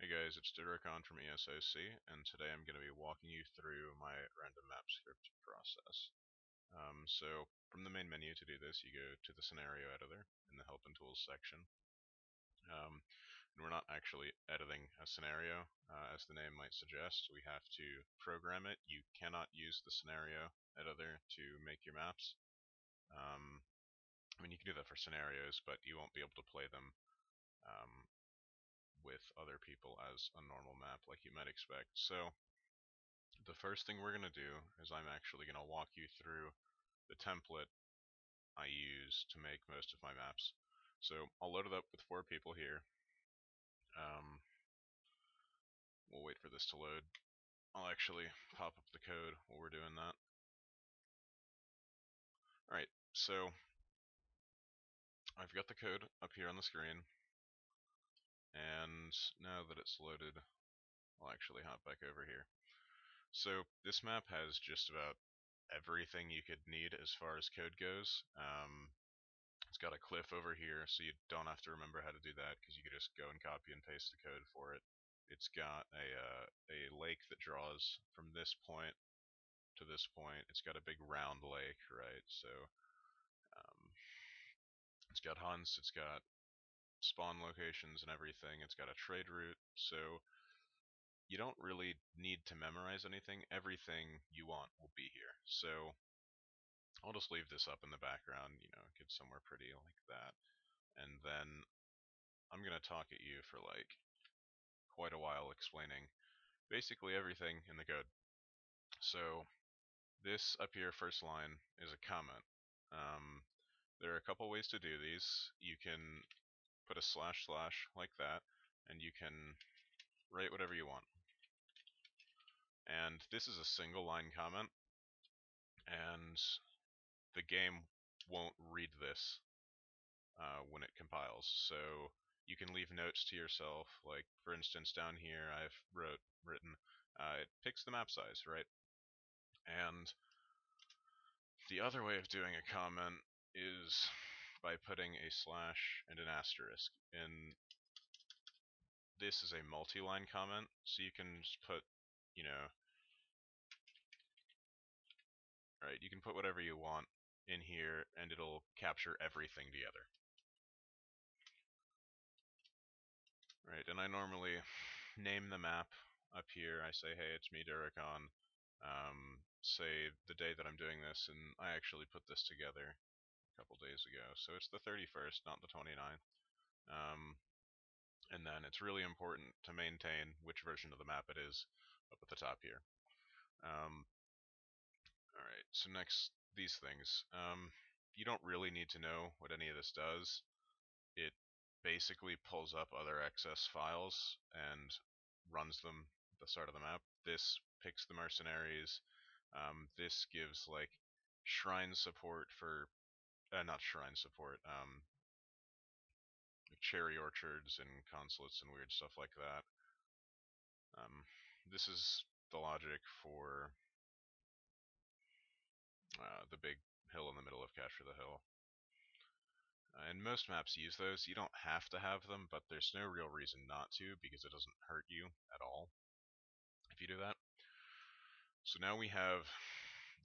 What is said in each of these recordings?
Hey guys, it's Durokan from ESOC, and today I'm going to be walking you through my random map script process. So from the main menu to do this, you go to the scenario editor in the help and tools section. And we're not actually editing a scenario, as the name might suggest. We have to program it. You cannot use the scenario editor to make your maps. I mean, you can do that for scenarios, but you won't be able to play them with other people as a normal map like you might expect. So the first thing we're going to do is I'm actually going to walk you through the template I use to make most of my maps. So I'll load it up with 4 people here. We'll wait for this to load. I'll actually pop up the code while we're doing that. Alright, so I've got the code up here on the screen, and now that it's loaded, I'll actually hop back over here. So this map has just about everything you could need as far as code goes. It's got a cliff over here, so you don't have to remember how to do that because you can just go and copy and paste the code for it. It's got a lake that draws from this point to this point. It's got a big round lake, right? So um, it's got hunts, it's got spawn locations and everything. It's got a trade route, so you don't really need to memorize anything. Everything you want will be here. So I'll just leave this up in the background, get somewhere pretty like that. And then I'm going to talk at you for like quite a while explaining basically everything in the code. So this up here, first line, is a comment. There are a couple ways to do these. You can put a slash slash like that, and you can write whatever you want. And this is a single line comment, and the game won't read this when it compiles. So you can leave notes to yourself, like for instance down here I've written it picks the map size, right? And the other way of doing a comment is by putting a slash and an asterisk. And this is a multi-line comment, so you can just put, right, you can put whatever you want in here and it'll capture everything together. Right, and I normally name the map up here. I say, hey, it's me, Durokan. Say the day that I'm doing this, and I actually put this together a couple days ago. So it's the 31st, not the 29th. And then it's really important to maintain which version of the map it is up at the top here. Alright, so next, these things. You don't really need to know what any of this does. It basically pulls up other XS files and runs them at the start of the map. This picks the mercenaries. This gives like shrine support for, not shrine support, like cherry orchards and consulates and weird stuff like that. This is the logic for the big hill in the middle of Capture the Hill. And most maps use those. You don't have to have them, but there's no real reason not to because it doesn't hurt you at all if you do that. So now we have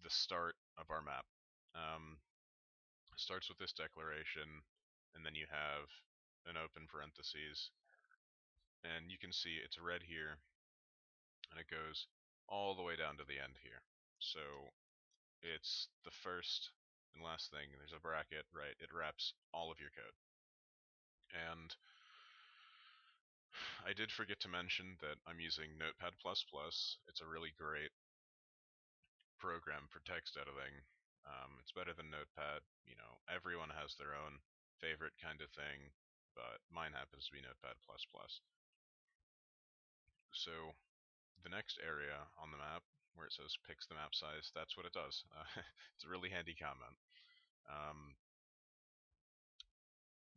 the start of our map. It starts with this declaration, and then you have an open parentheses, and you can see it's red here, and it goes all the way down to the end here. So it's the first and last thing. There's a bracket, right? It wraps all of your code. And I did forget to mention that I'm using Notepad++. It's a really great program for text editing. It's better than Notepad. Everyone has their own favorite kind of thing, but mine happens to be Notepad++. So the next area on the map where it says picks the map size, that's what it does. It's a really handy comment.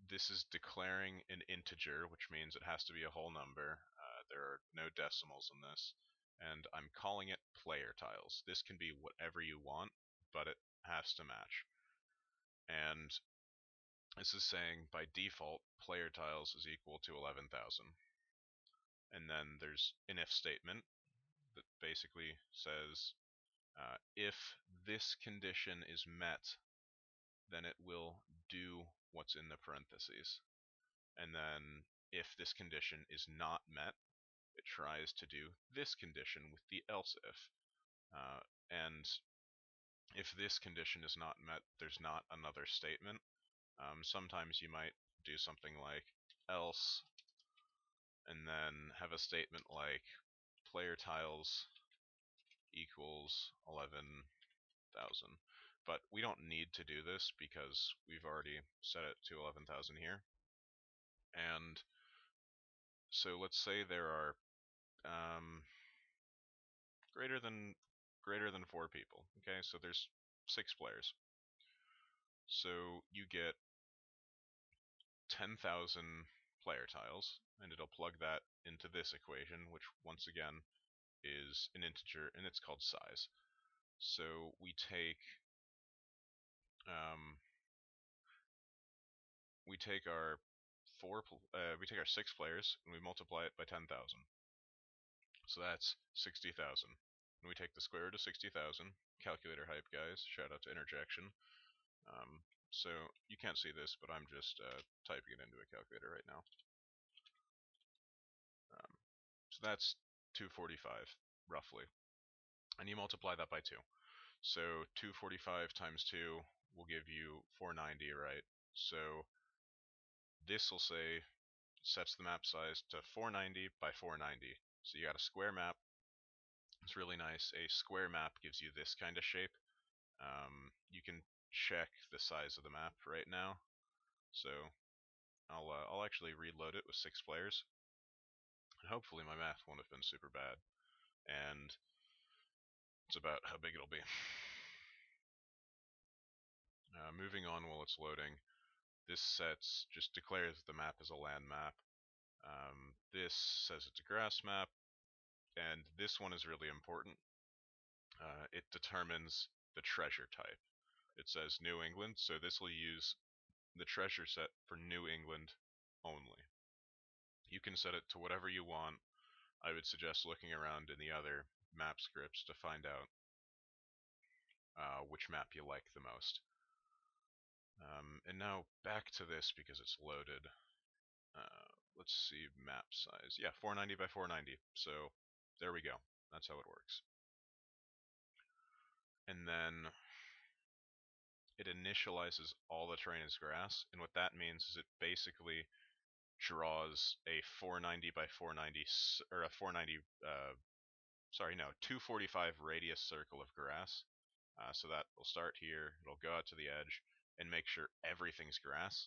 This is declaring an integer, which means it has to be a whole number. There are no decimals in this. And I'm calling it player tiles. This can be whatever you want, but it has to match. And this is saying by default player tiles is equal to 11,000. And and then there's an if statement that basically says if this condition is met, then it will do what's in the parentheses. And then if this condition is not met, it tries to do this condition with the else if. And if this condition is not met, there's not another statement. Sometimes you might do something like else, and then have a statement like player tiles equals 11,000. But we don't need to do this because we've already set it to 11,000 here. And so let's say there are greater than 4 people. Okay, so there's 6 players. So you get 10,000 player tiles, and it'll plug that into this equation, which once again is an integer, and it's called size. So um, we take our we take our 6 players and we multiply it by 10,000. So that's 60,000. And we take the square root of 60,000. Calculator hype, guys. Shout out to interjection. So you can't see this, but I'm just typing it into a calculator right now. So that's 245, roughly. And you multiply that by 2. So 245 times 2 will give you 490, right? So this will say, sets the map size to 490 by 490. So you got a square map. It's really nice. A square map gives you this kind of shape. You can check the size of the map right now. So I'll actually reload it with 6 players. And hopefully my math won't have been super bad. And it's about how big it'll be. Moving on while it's loading, this just declares the map as a land map. This says it's a grass map, and this one is really important. It determines the treasure type. It says New England, so this will use the treasure set for New England only. You can set it to whatever you want. I would suggest looking around in the other map scripts to find out which map you like the most. And now back to this because it's loaded. Let's see, map size. Yeah, 490 by 490. So there we go. That's how it works. And then it initializes all the terrain as grass, and what that means is it basically draws a 490 by 490, or a 490, sorry, no, 245 radius circle of grass. So that will start here, it'll go out to the edge, and make sure everything's grass.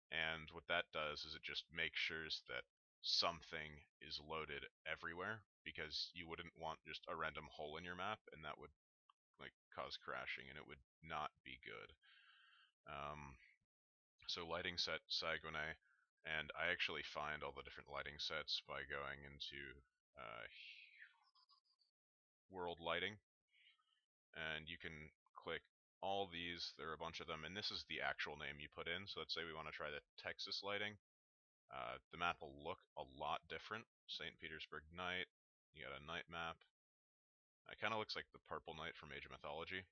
And what that does is it just makes sure that something is loaded everywhere, because you wouldn't want just a random hole in your map, and that would like cause crashing, and it would not be good. So lighting set Sagone, and I actually find all the different lighting sets by going into world lighting, and you can click all these. There are a bunch of them, and this is the actual name you put in. So let's say we want to try the Texas lighting. The map will look a lot different. St. Petersburg night. You got a night map. It kind of looks like the purple night from Age of Mythology.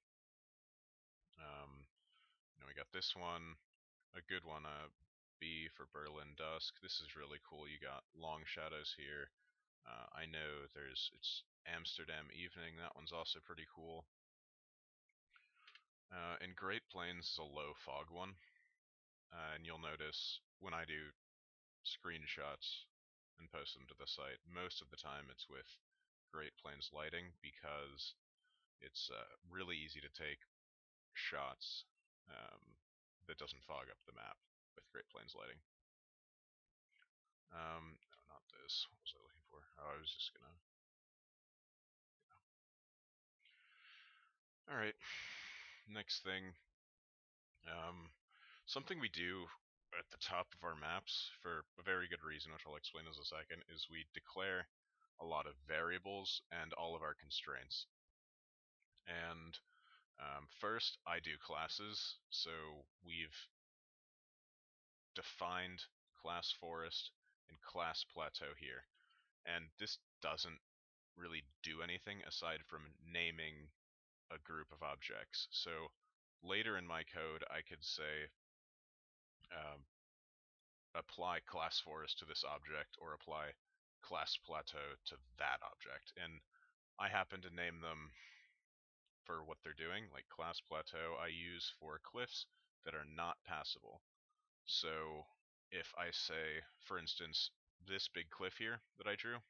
We got this one, a good one, B for Berlin Dusk. This is really cool. You got long shadows here. I know it's Amsterdam Evening. That one's also pretty cool. And Great Plains is a low fog one. And you'll notice when I do screenshots and post them to the site, most of the time it's with Great Plains lighting because it's really easy to take shots that doesn't fog up the map with Great Plains lighting. No, not this. What was I looking for? Oh, I was just gonna. All right. Next thing, something we do at the top of our maps for a very good reason, which I'll explain in a second, is we declare a lot of variables and all of our constraints. And first, I do classes, so we've defined class forest and class plateau here. And this doesn't really do anything aside from naming a group of objects. So later in my code, I could say um, apply class forest to this object or apply class plateau to that object. And I happen to name them for what they're doing. Like class plateau I use for cliffs that are not passable. So if I say, for instance, this big cliff here that I drew,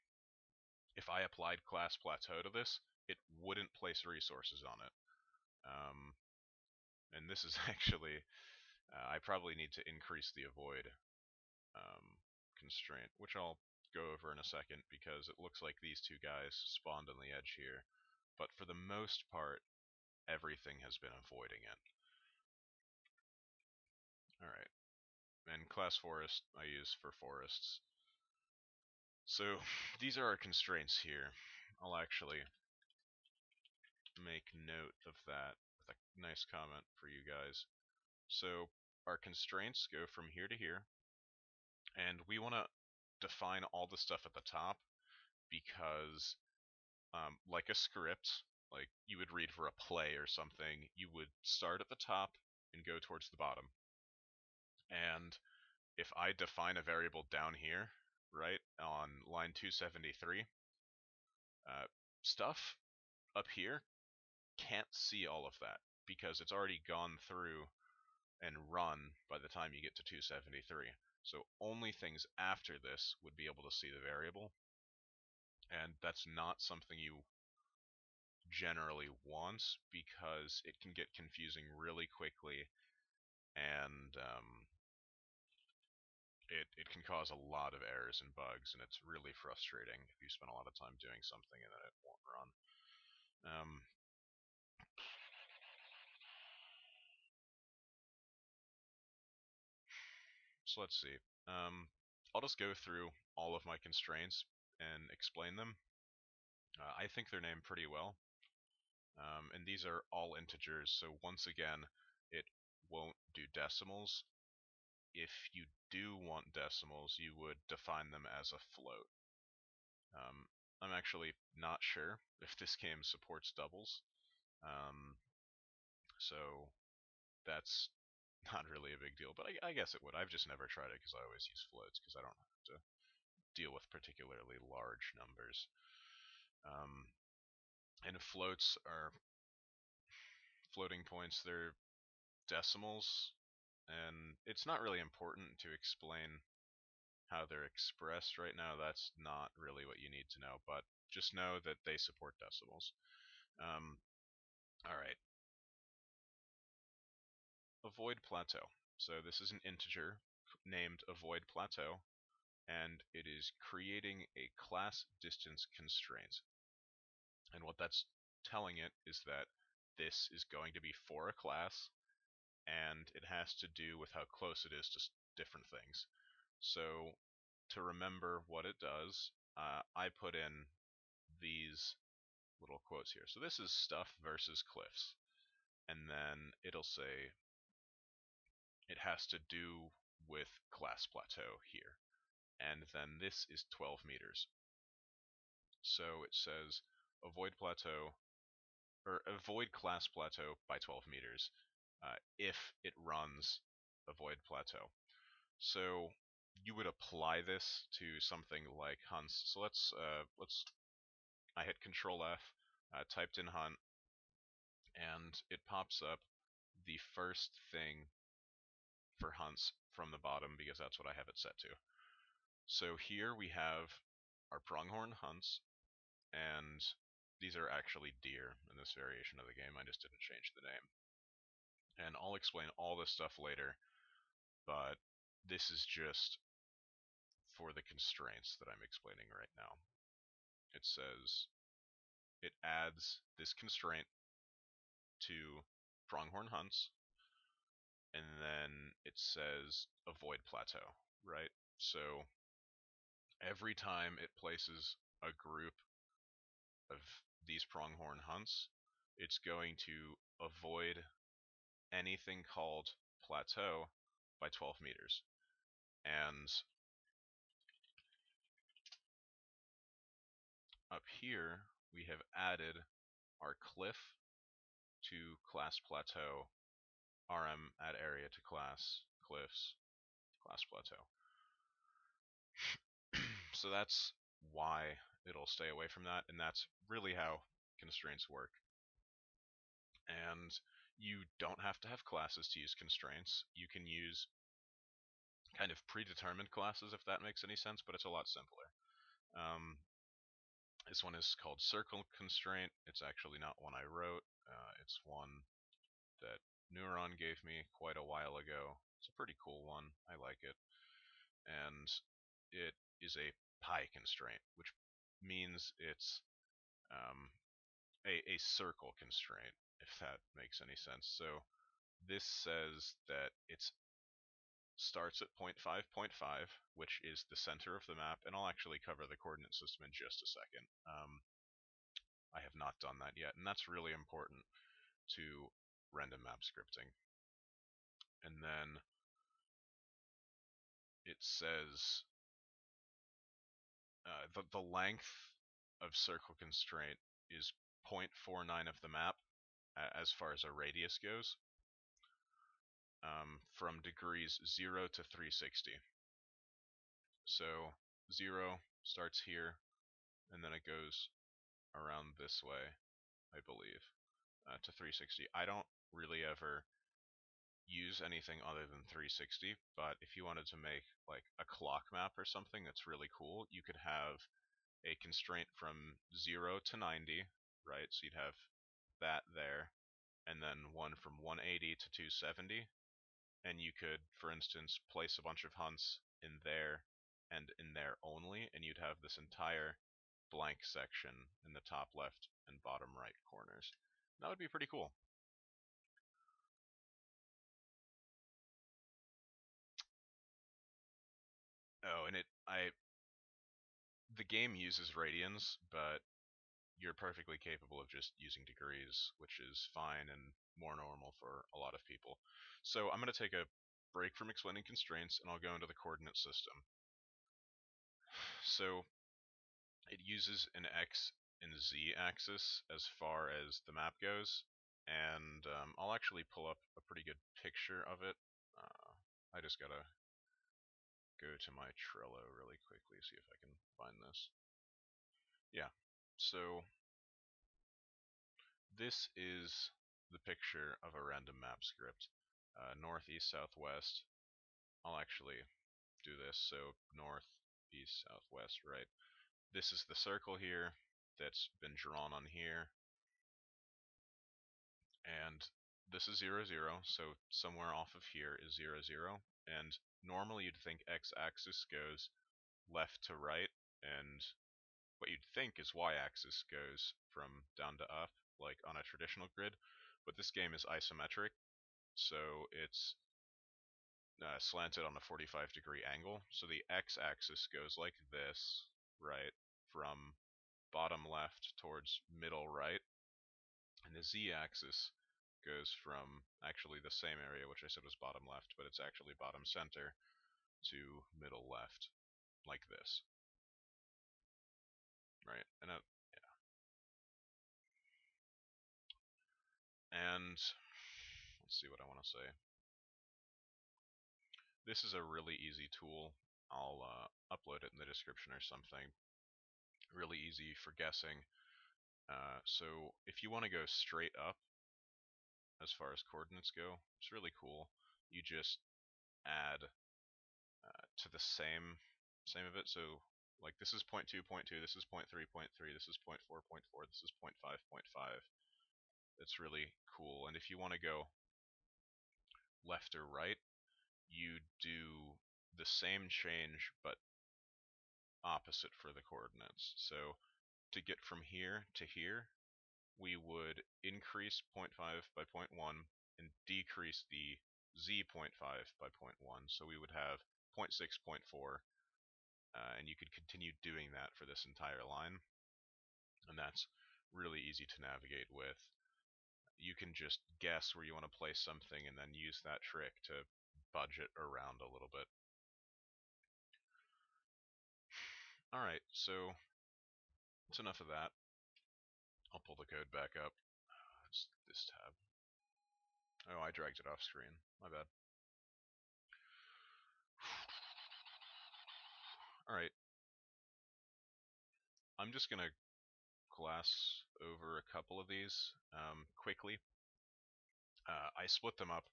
if I applied class plateau to this, it wouldn't place resources on it. And this is actually, I probably need to increase the avoid um, constraint, which I'll go over in a second because it looks like these two guys spawned on the edge here. But for the most part, everything has been avoiding it. Alright, and class forest I use for forests. So these are our constraints here. I'll actually make note of that with a nice comment for you guys. So our constraints go from here to here, and we want to define all the stuff at the top because, like a script, like you would read for a play or something, you would start at the top and go towards the bottom. And if I define a variable down here, right, on line 273, stuff up here can't see all of that because it's already gone through and run by the time you get to 273. So only things after this would be able to see the variable, and that's not something you generally want because it can get confusing really quickly, and it can cause a lot of errors and bugs, and it's really frustrating if you spend a lot of time doing something and then it won't run. So let's see. I'll just go through all of my constraints and explain them. I think they're named pretty well. And these are all integers, so once again, it won't do decimals. If you do want decimals, you would define them as a float. I'm actually not sure if this game supports doubles, so that's not really a big deal, but I guess it would. I've just never tried it because I always use floats because I don't have to deal with particularly large numbers. Um, and floats are floating points, they're decimals, and it's not really important to explain how they're expressed right now. That's not really what you need to know, but just know that they support decimals. Alright, avoid plateau. So this is an integer named avoid plateau, and it is creating a class distance constraint. And what that's telling it is that this is going to be for a class, and it has to do with how close it is to different things. So to remember what it does, I put in these little quotes here. So this is stuff versus cliffs. And then it'll say it has to do with class plateau here. And then this is 12 meters. So it says avoid plateau, or avoid class plateau by 12 meters if it runs avoid plateau. So you would apply this to something like hunts. So I hit Control F, typed in hunt, and it pops up the first thing for hunts from the bottom because that's what I have it set to. So here we have our pronghorn hunts, and these are actually deer in this variation of the game. I just didn't change the name. And I'll explain all this stuff later, but this is just for the constraints that I'm explaining right now. It says it adds this constraint to pronghorn hunts, and then it says avoid plateau, right? So every time it places a group of these pronghorn hunts, it's going to avoid anything called plateau by 12 meters. And up here, we have added our cliff to class plateau, RM add area to class cliffs, class plateau. So that's why it'll stay away from that, and that's really how constraints work. And you don't have to have classes to use constraints. You can use kind of predetermined classes, if that makes any sense, but it's a lot simpler. This one is called Circle Constraint. It's actually not one I wrote. It's one that Durokan gave me quite a while ago. It's a pretty cool one. I like it. And it is a pi constraint, which means it's um, a circle constraint, if that makes any sense. So this says that it starts at 0.5, which is the center of the map, and I'll actually cover the coordinate system in just a second. I have not done that yet, and that's really important to random map scripting. And then it says the length of circle constraint is 0.49 of the map as far as a radius goes, from degrees 0 to 360. So 0 starts here, and then it goes around this way, I believe, to 360. I don't really ever use anything other than 360, but if you wanted to make like a clock map or something that's really cool, you could have a constraint from 0 to 90, right? So you'd have that there, and then one from 180 to 270, and you could, for instance, place a bunch of hunts in there and in there only, and you'd have this entire blank section in the top left and bottom right corners. That would be pretty cool. Oh, and the game uses radians, but you're perfectly capable of just using degrees, which is fine and more normal for a lot of people. So I'm going to take a break from explaining constraints, and I'll go into the coordinate system. So it uses an X and Z axis as far as the map goes, and I'll actually pull up a pretty good picture of it. I just gotta go to my Trello really quickly, see if I can find this. Yeah, so this is the picture of a random map script. North, east, southwest. I'll actually do this. So north, east, southwest, right. This is the circle here that's been drawn on here. And this is 0, 0, so somewhere off of here is 0, 0. And normally you'd think x-axis goes left to right, and what you'd think is y-axis goes from down to up, like on a traditional grid. But this game is isometric, so it's slanted on a 45-degree angle. So the x-axis goes like this, right, from bottom left towards middle right, and the z-axis goes from actually the same area, which I said was bottom left, but it's actually bottom center, to middle left, like this, right? And yeah. And let's see what I want to say. This is a really easy tool. I'll upload it in the description or something. Really easy for guessing. So if you want to go straight up as far as coordinates go, it's really cool. You just add to the same of it. So like this is 0.2, 0.2, this is 0.3, 0.3, this is 0.4, 0.4, this is 0.5, 0.5. It's really cool. And if you want to go left or right, you do the same change but opposite for the coordinates. So to get from here to here, we would increase 0.5 by 0.1 and decrease the z 0.5 by 0.1. So we would have 0.6, 0.4, and you could continue doing that for this entire line. And that's really easy to navigate with. You can just guess where you want to place something and then use that trick to budget around a little bit. Alright, so That's enough of that. I'll pull the code back up. It's this tab. Oh, I dragged it off screen. My bad. Alright, I'm just gonna glass over a couple of these quickly. I split them up,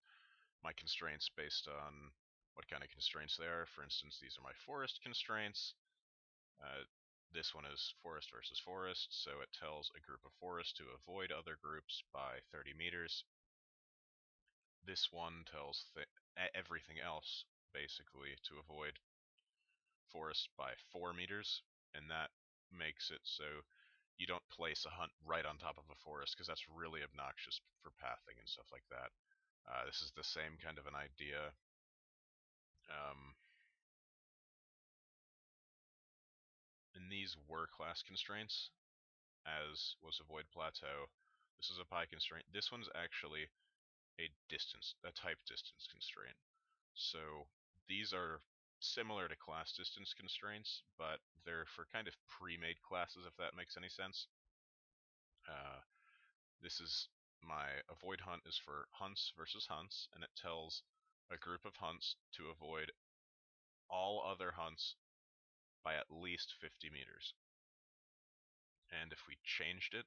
my constraints, based on what kind of constraints they are. For instance, these are my forest constraints. This one is forest versus forest, so it tells a group of forests to avoid other groups by 30 meters. This one tells everything else, basically, to avoid forest by 4 meters, and that makes it so you don't place a hunt right on top of a forest, because that's really obnoxious for pathing and stuff like that. This is the same kind of an idea. And these were class constraints, as was avoid plateau. This is a pi constraint. This one's actually a type distance constraint. So these are similar to class distance constraints, but they're for kind of pre-made classes, if that makes any sense. This is my avoid hunt is for hunts versus hunts, and it tells a group of hunts to avoid all other hunts by at least 50 meters. And if we changed it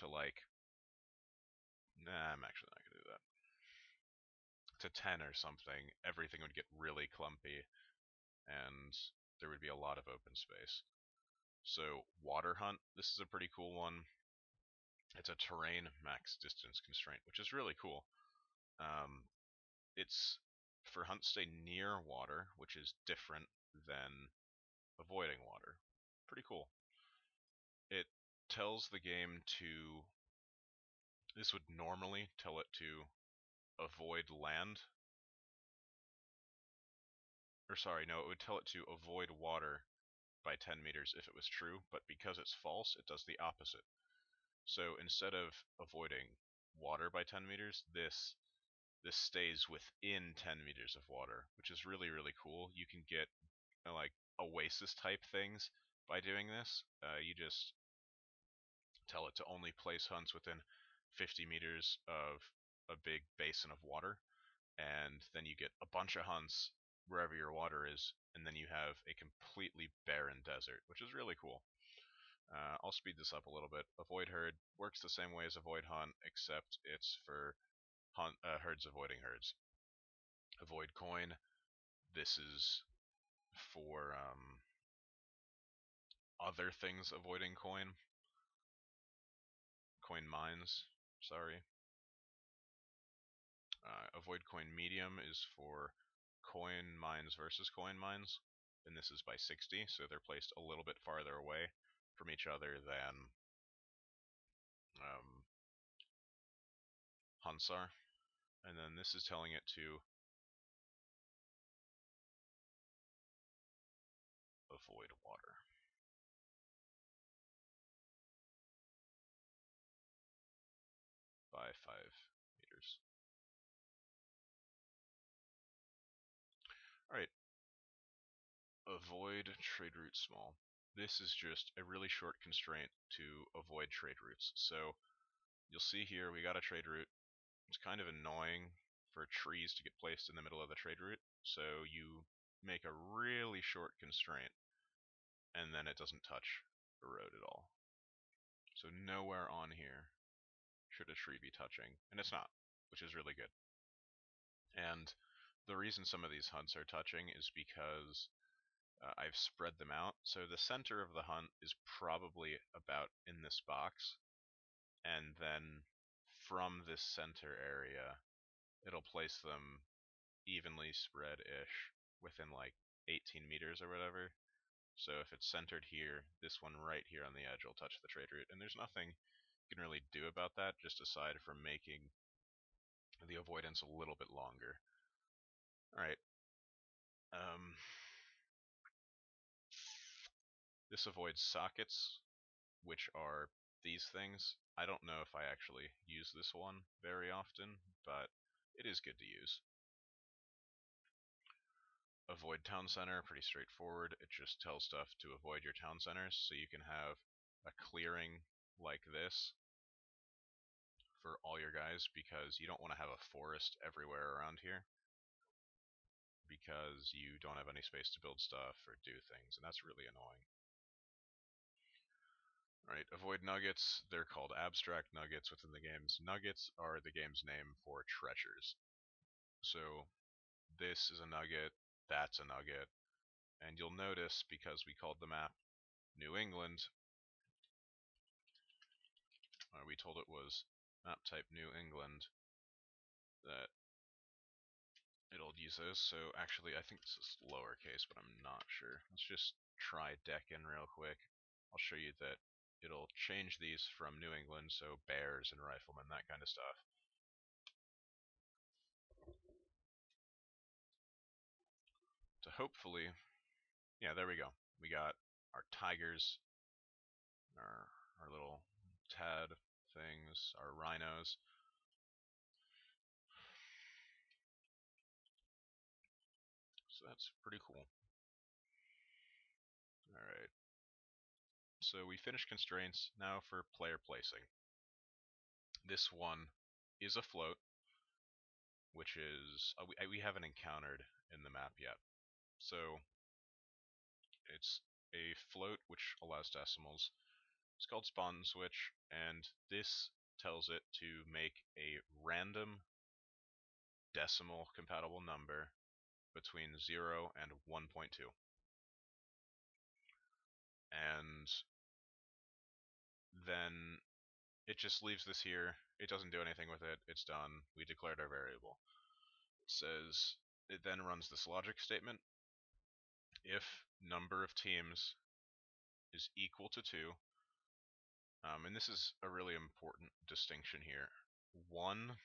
to like, nah, I'm actually not gonna do that, to 10 or something, everything would get really clumpy and there would be a lot of open space. So water hunt, this is a pretty cool one. It's a terrain max distance constraint, which is really cool. It's for hunts stay near water, which is different than avoiding water. Pretty cool. It tells the game to, this would normally tell it to avoid land, or sorry, no, it would tell it to avoid water by 10 meters if it was true, but because it's false, it does the opposite. So instead of avoiding water by 10 meters, this stays within 10 meters of water, which is really, really cool. You can get like oasis type things by doing this. You just tell it to only place hunts within 50 meters of a big basin of water, and then you get a bunch of hunts wherever your water is, and then you have a completely barren desert, which is really cool. I'll speed this up a little bit. Avoid herd works the same way as avoid hunt, except it's for herds avoiding herds. Avoid coin, this is for other things avoiding coin. Coin mines, sorry. Avoid coin medium is for coin mines versus coin mines, and this is by 60, so they're placed a little bit farther away from each other than hunts are. And then this is telling it to avoid water by 5 meters. Alright, avoid trade route small. This is just a really short constraint to avoid trade routes. So you'll see here we got a trade route. It's kind of annoying for trees to get placed in the middle of the trade route, so you make a really short constraint and then it doesn't touch a road at all. So nowhere on here should a tree be touching, and it's not, which is really good. And the reason some of these hunts are touching is because I've spread them out. So the center of the hunt is probably about in this box, and then from this center area, it'll place them evenly spread-ish within like 18 meters or whatever. So if it's centered here, this one right here on the edge will touch the trade route, and there's nothing you can really do about that, just aside from making the avoidance a little bit longer. Alright. This avoids sockets, which are these things. I don't know if I actually use this one very often, but it is good to use. avoid town center, pretty straightforward. It just tells stuff to avoid your town centers, so you can have a clearing like this for all your guys, because you don't want to have a forest everywhere around here, because you don't have any space to build stuff or do things, and that's really annoying. Right, avoid nuggets. They're called abstract nuggets within the games. Nuggets are the game's name for treasures. So this is a nugget, that's a nugget, and you'll notice, because we called the map New England, we told it was map type New England, that it'll use those. So actually, I think this is lowercase, but I'm not sure. Let's just try Deccan real quick. I'll show you that it'll change these from New England, so bears and riflemen, that kind of stuff. So hopefully, yeah, there we go. We got our tigers, our little tad things, our rhinos. So that's pretty cool. Alright, so we finished constraints. Now for player placing. This one is a float, which is, we haven't encountered in the map yet. So it's a float which allows decimals. It's called spawn switch, and this tells it to make a random decimal compatible number between 0 and 1.2. And then it just leaves this here. It doesn't do anything with it. It's done. We declared our variable. It says, it then runs this logic statement. If number of teams is equal to 2, and this is a really important distinction here. 1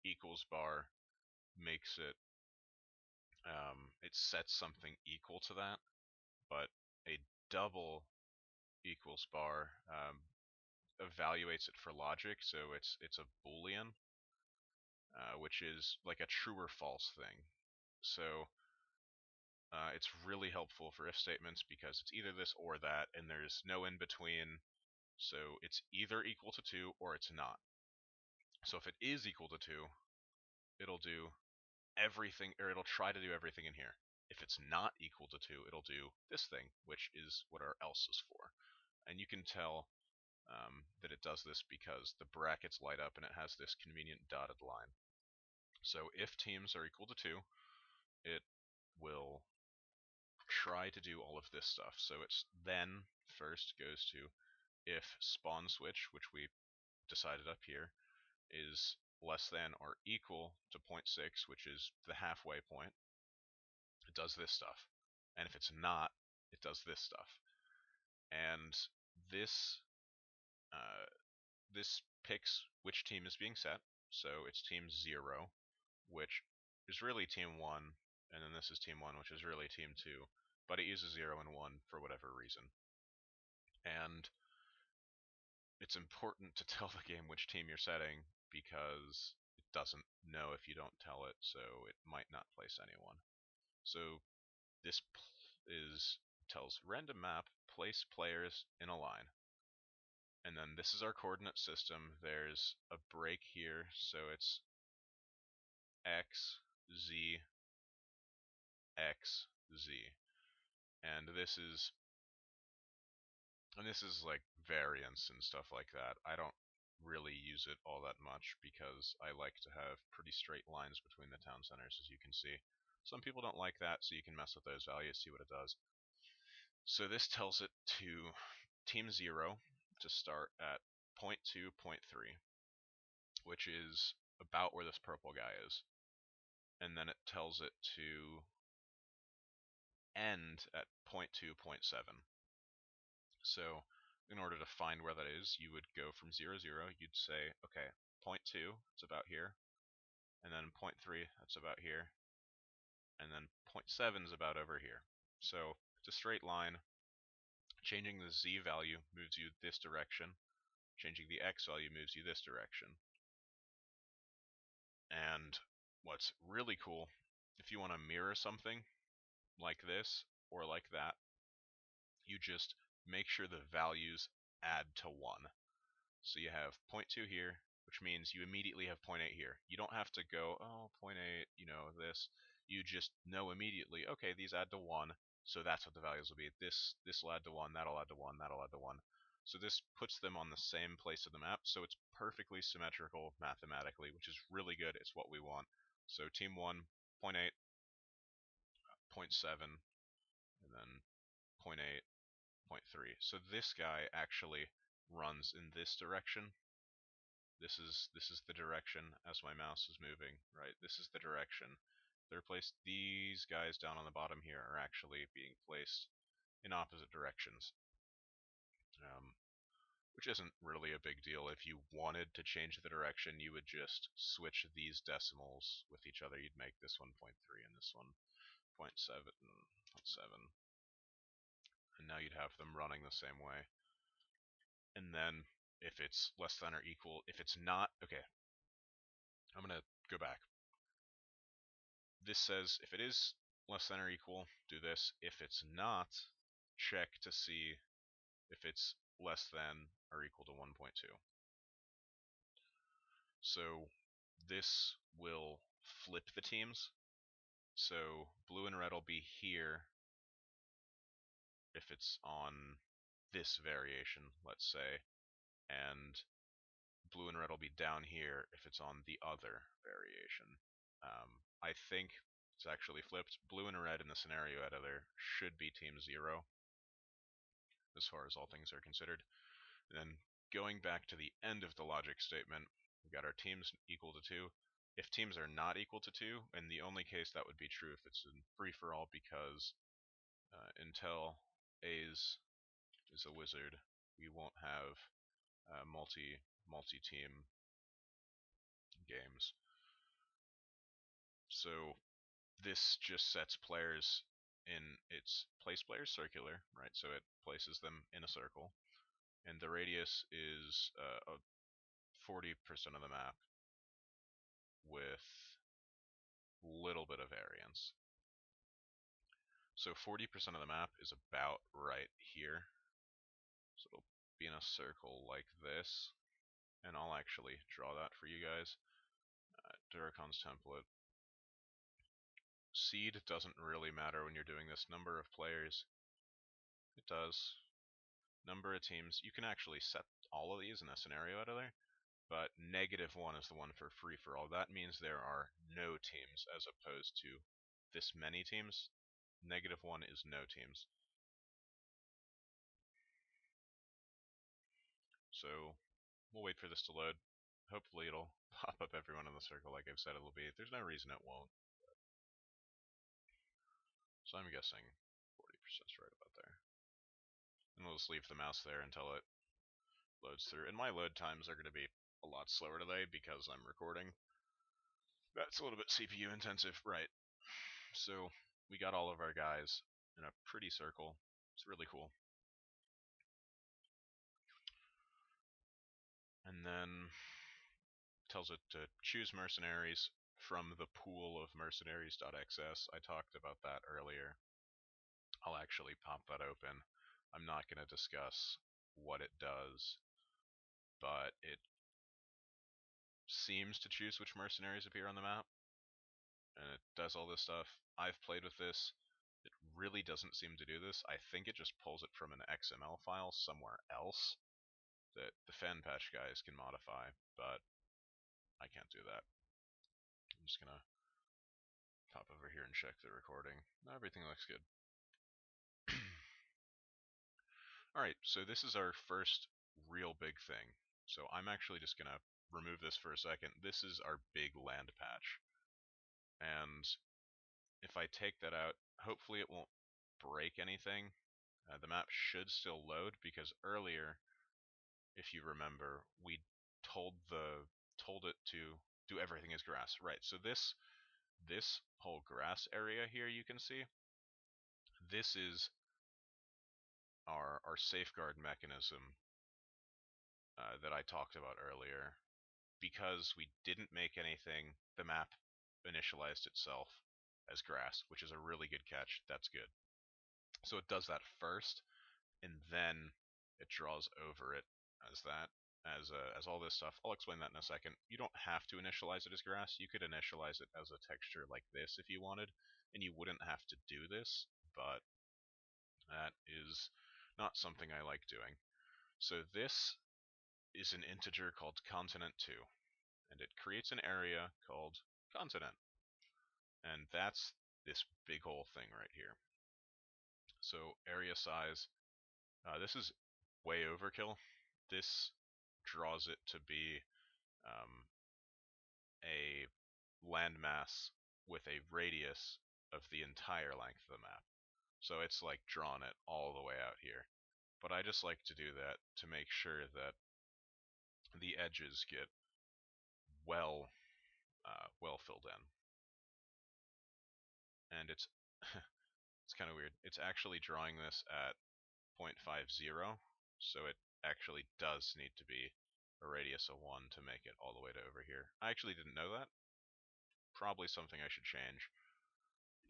equals bar makes it, it sets something equal to that, but a double equals bar evaluates it for logic, so it's a boolean, which is like a true or false thing. So it's really helpful for if statements, because it's either this or that, and there's no in between. So it's either equal to 2 or it's not. So if it is equal to 2, it'll do everything, or it'll try to do everything in here. If it's not equal to 2, it'll do this thing, which is what our else is for. And you can tell that it does this because the brackets light up and it has this convenient dotted line. So if teams are equal to 2, it will try to do all of this stuff. So it's then first goes to if spawn switch, which we decided up here, is less than or equal to 0.6, which is the halfway point. It does this stuff. And if it's not, it does this stuff. And this this picks which team is being set. So it's team 0, which is really team 1, and then this is team 1, which is really team 2, but it uses 0 and 1 for whatever reason. And it's important to tell the game which team you're setting, because it doesn't know if you don't tell it, so it might not place anyone. So this tells random map, place players in a line. And then this is our coordinate system. There's a break here, so it's X, Z, X, Z. And this is like variance and stuff like that. I don't really use it all that much because I like to have pretty straight lines between the town centers, as you can see. Some people don't like that, so you can mess with those values, see what it does. So this tells it to team 0 to start at 0.2, 0.3, which is about where this purple guy is. And then it tells it to end at 0.2, 0.7. So in order to find where that is, you would go from 0, 0, you'd say, okay, 0.2, it's about here, and then 0.3, that's about here, and then 0.7 is about over here. So it's a straight line. Changing the z value moves you this direction. Changing the x value moves you this direction. And what's really cool, if you want to mirror something, like this or like that, you just make sure the values add to 1. So you have 0.2 here, which means you immediately have 0.8 here. You don't have to go, oh, 0.8, this. You just know immediately, okay, these add to 1, so that's what the values will be. This will add to 1, that'll add to 1, that'll add to 1. So this puts them on the same place of the map, so it's perfectly symmetrical mathematically, which is really good. It's what we want. So team 1, 0.8, 0.7, and then 0.8, 0.3. So this guy actually runs in this direction. This is the direction as my mouse is moving, right? This is the direction. They're placed. These guys down on the bottom here are actually being placed in opposite directions, which isn't really a big deal. If you wanted to change the direction, you would just switch these decimals with each other. You'd make this one 0.3 and this one 0.7, 0.7, and now you'd have them running the same way. And then if it's less than or equal, if it's not, okay, I'm going to go back. This says if it is less than or equal, do this. If it's not, check to see if it's less than or equal to 1.2. So this will flip the teams. So blue and red will be here if it's on this variation, let's say, and blue and red will be down here if it's on the other variation. I think it's actually flipped. Blue and red in the scenario editor should be team 0 as far as all things are considered. And then going back to the end of the logic statement, we got our teams equal to 2. If teams are not equal to 2, in the only case that would be true if it's in free-for-all, because until A's is a wizard, we won't have multi-team games. So this just sets players in its place players circular, right? So it places them in a circle, and the radius is 40% of the map with little bit of variance. So 40% of the map is about right here. So it'll be in a circle like this, and I'll actually draw that for you guys. Durokan's template. Seed doesn't really matter when you're doing this. Number of players, it does. Number of teams, you can actually set all of these in a scenario editor, but -1 is the one for free-for-all. That means there are no teams as opposed to this many teams. -1 is no teams. So we'll wait for this to load. Hopefully it'll pop up everyone in the circle like I've said it'll be. There's no reason it won't. So I'm guessing 40% is right about there. And we'll just leave the mouse there until it loads through. And my load times are going to be a lot slower today because I'm recording. That's a little bit CPU intensive, right? So we got all of our guys in a pretty circle. It's really cool. And then tells it to choose mercenaries from the pool of mercenaries.xs. I talked about that earlier. I'll actually pop that open. I'm not going to discuss what it does, but it seems to choose which mercenaries appear on the map, and it does all this stuff. I've played with this. It really doesn't seem to do this. I think it just pulls it from an XML file somewhere else that the fan patch guys can modify, but I can't do that. I'm just gonna pop over here and check the recording. Everything looks good. Alright, so this is our first real big thing. So I'm actually just gonna remove this for a second. This is our big land patch. And if I take that out, hopefully it won't break anything. The map should still load because earlier, if you remember, we told it to do everything as grass. Right, so this whole grass area here you can see, this is our safeguard mechanism that I talked about earlier. Because we didn't make anything, the map initialized itself. as grass, which is a really good catch. That's good. So it does that first, and then it draws over it as that, as all this stuff. I'll explain that in a second. You don't have to initialize it as grass. You could initialize it as a texture like this if you wanted, and you wouldn't have to do this, but that is not something I like doing. So this is an integer called continent2, and it creates an area called continent, and that's this big whole thing right here. So area size, this is way overkill. This draws it to be um, a landmass with a radius of the entire length of the map. So it's like drawn it all the way out here. But I just like to do that to make sure that the edges get well filled in. And it's it's kind of weird. It's actually drawing this at 0.50, so it actually does need to be a radius of 1 to make it all the way to over here. I actually didn't know that. Probably something I should change,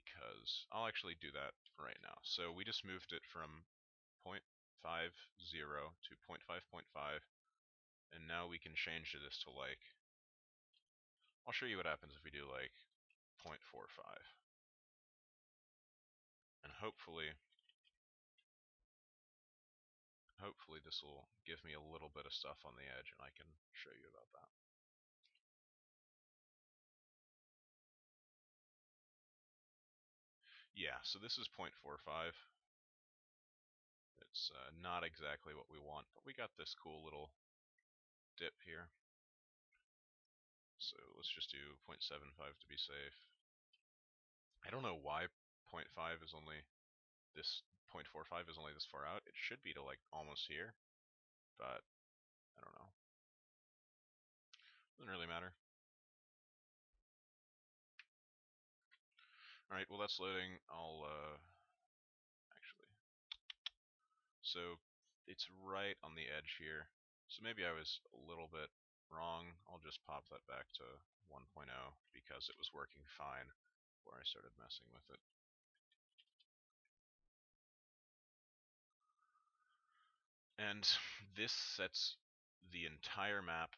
because I'll actually do that right now. So we just moved it from 0.50 to 0.5.5, and now we can change this to like, I'll show you what happens if we do like 0.45. And hopefully this will give me a little bit of stuff on the edge, and I can show you about that. Yeah, so this is 0.45. It's not exactly what we want, but we got this cool little dip here. So let's just do 0.75 to be safe. I don't know why 0.5 is only this 0.45 is only this far out. It should be to like almost here, but I don't know. Doesn't really matter. Alright, well that's loading. I'll actually. So it's right on the edge here. So maybe I was a little bit wrong. I'll just pop that back to 1.0 because it was working fine before I started messing with it. And this sets the entire map,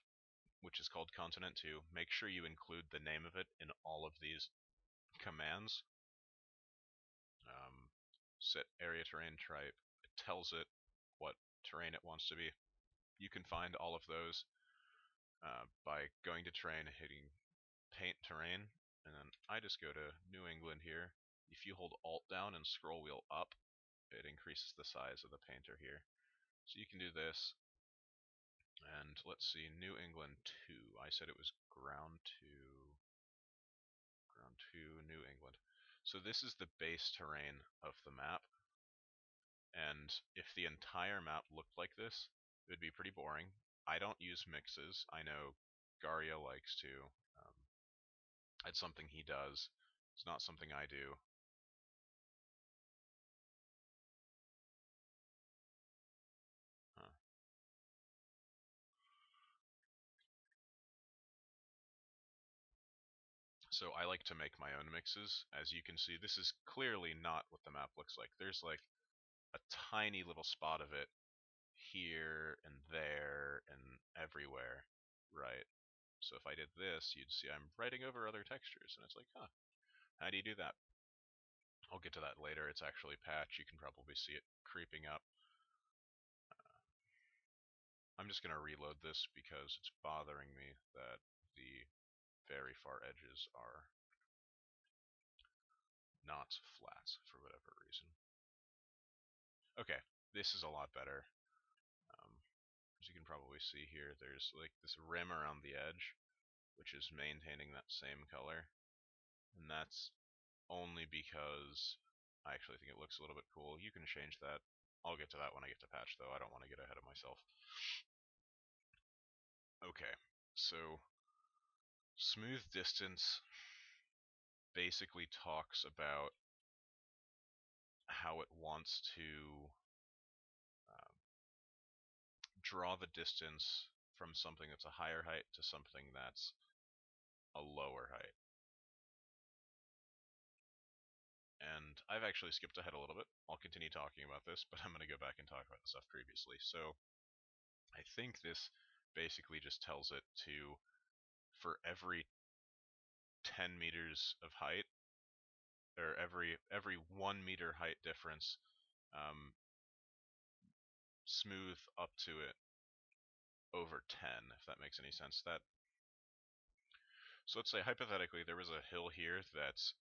which is called Continent 2. Make sure you include the name of it in all of these commands. Set area terrain type. It tells it what terrain it wants to be. You can find all of those by going to terrain, hitting paint terrain, and then I just go to New England here. If you hold Alt down and scroll wheel up, it increases the size of the painter here. So you can do this, and let's see, New England 2. I said it was ground 2, New England. So this is the base terrain of the map, and if the entire map looked like this, it would be pretty boring. I don't use mixes. I know Garia likes to. Um, it's something he does. It's not something I do. Huh. So I like to make my own mixes. As you can see, this is clearly not what the map looks like. There's like a tiny little spot of it here and there and everywhere, right? So if I did this, you'd see I'm writing over other textures, and it's like, huh, how do you do that? I'll get to that later. It's actually patched. You can probably see it creeping up. I'm just going to reload this because it's bothering me that the very far edges are not flat for whatever reason. Okay, this is a lot better. As you can probably see here, there's like this rim around the edge, which is maintaining that same color. And that's only because I actually think it looks a little bit cool. You can change that. I'll get to that when I get to patch, though. I don't want to get ahead of myself. Okay, so smooth distance basically talks about how it wants to um, draw the distance from something that's a higher height to something that's a lower height. And I've actually skipped ahead a little bit. I'll continue talking about this, but I'm going to go back and talk about the stuff previously. So I think this basically just tells it to, for every 10 meters of height, or every 1 meter height difference, um, smooth up to it over 10, if that makes any sense. So let's say hypothetically there was a hill here that's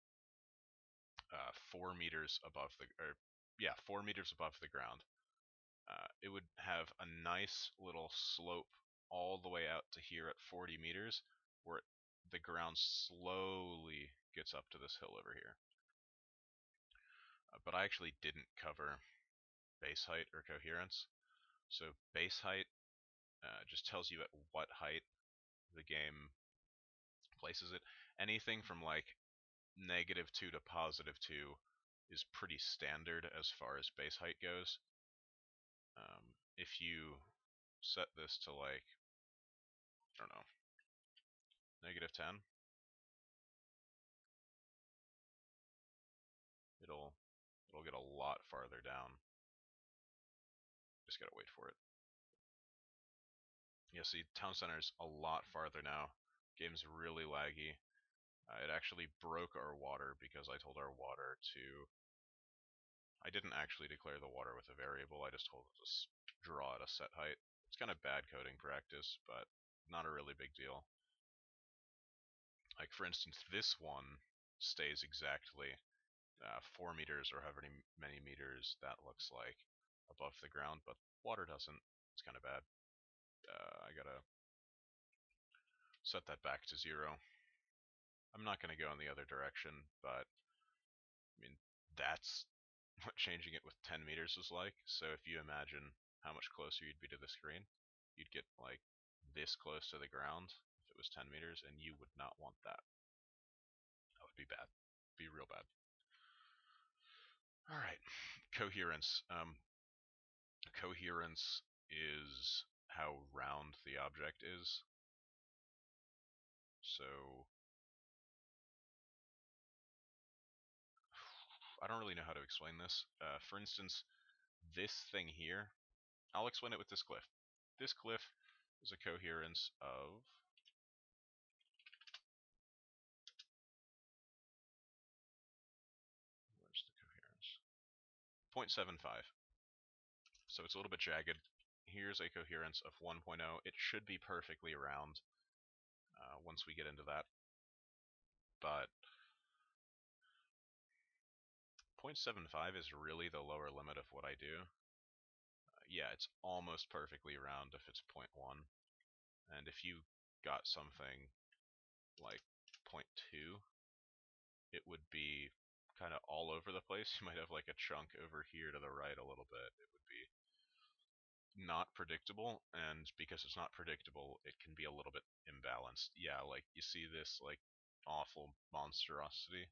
4 meters above the, or yeah, 4 meters above the ground. It would have a nice little slope all the way out to here at 40 meters, where the ground slowly gets up to this hill over here. But I actually didn't cover base height or coherence. So base height just tells you at what height the game places it. Anything from like -2 to +2 is pretty standard as far as base height goes. If you set this to like, I don't know, -10, it'll get a lot farther down. Just gotta wait for it. Yeah, see, town center's a lot farther now. Game's really laggy. It actually broke our water because I told our water to... I didn't actually declare the water with a variable, I just told it to draw at a set height. It's kind of bad coding practice, but not a really big deal. Like, for instance, this one stays exactly 4 meters or however many meters that looks like above the ground, but water doesn't. It's kind of bad. I gotta set that back to 0. I'm not going to go in the other direction, but I mean, that's what changing it with 10 meters is like. So if you imagine how much closer you'd be to the screen, you'd get like this close to the ground if it was 10 meters, and you would not want that. That would be bad. Be real bad. Alright, coherence. Coherence is how round the object is. So I don't really know how to explain this. For instance, this thing here, I'll explain it with this glyph. This glyph is a coherence of... Where's the coherence? 0.75. So it's a little bit jagged. Here's a coherence of 1.0. It should be perfectly round once we get into that. But 0.75 is really the lower limit of what I do. Yeah, it's almost perfectly round if it's 0.1. And if you got something like 0.2, it would be kind of all over the place. You might have like a chunk over here to the right a little bit. It would be not predictable, and because it's not predictable, it can be a little bit imbalanced. Yeah, like you see this like awful monstrosity.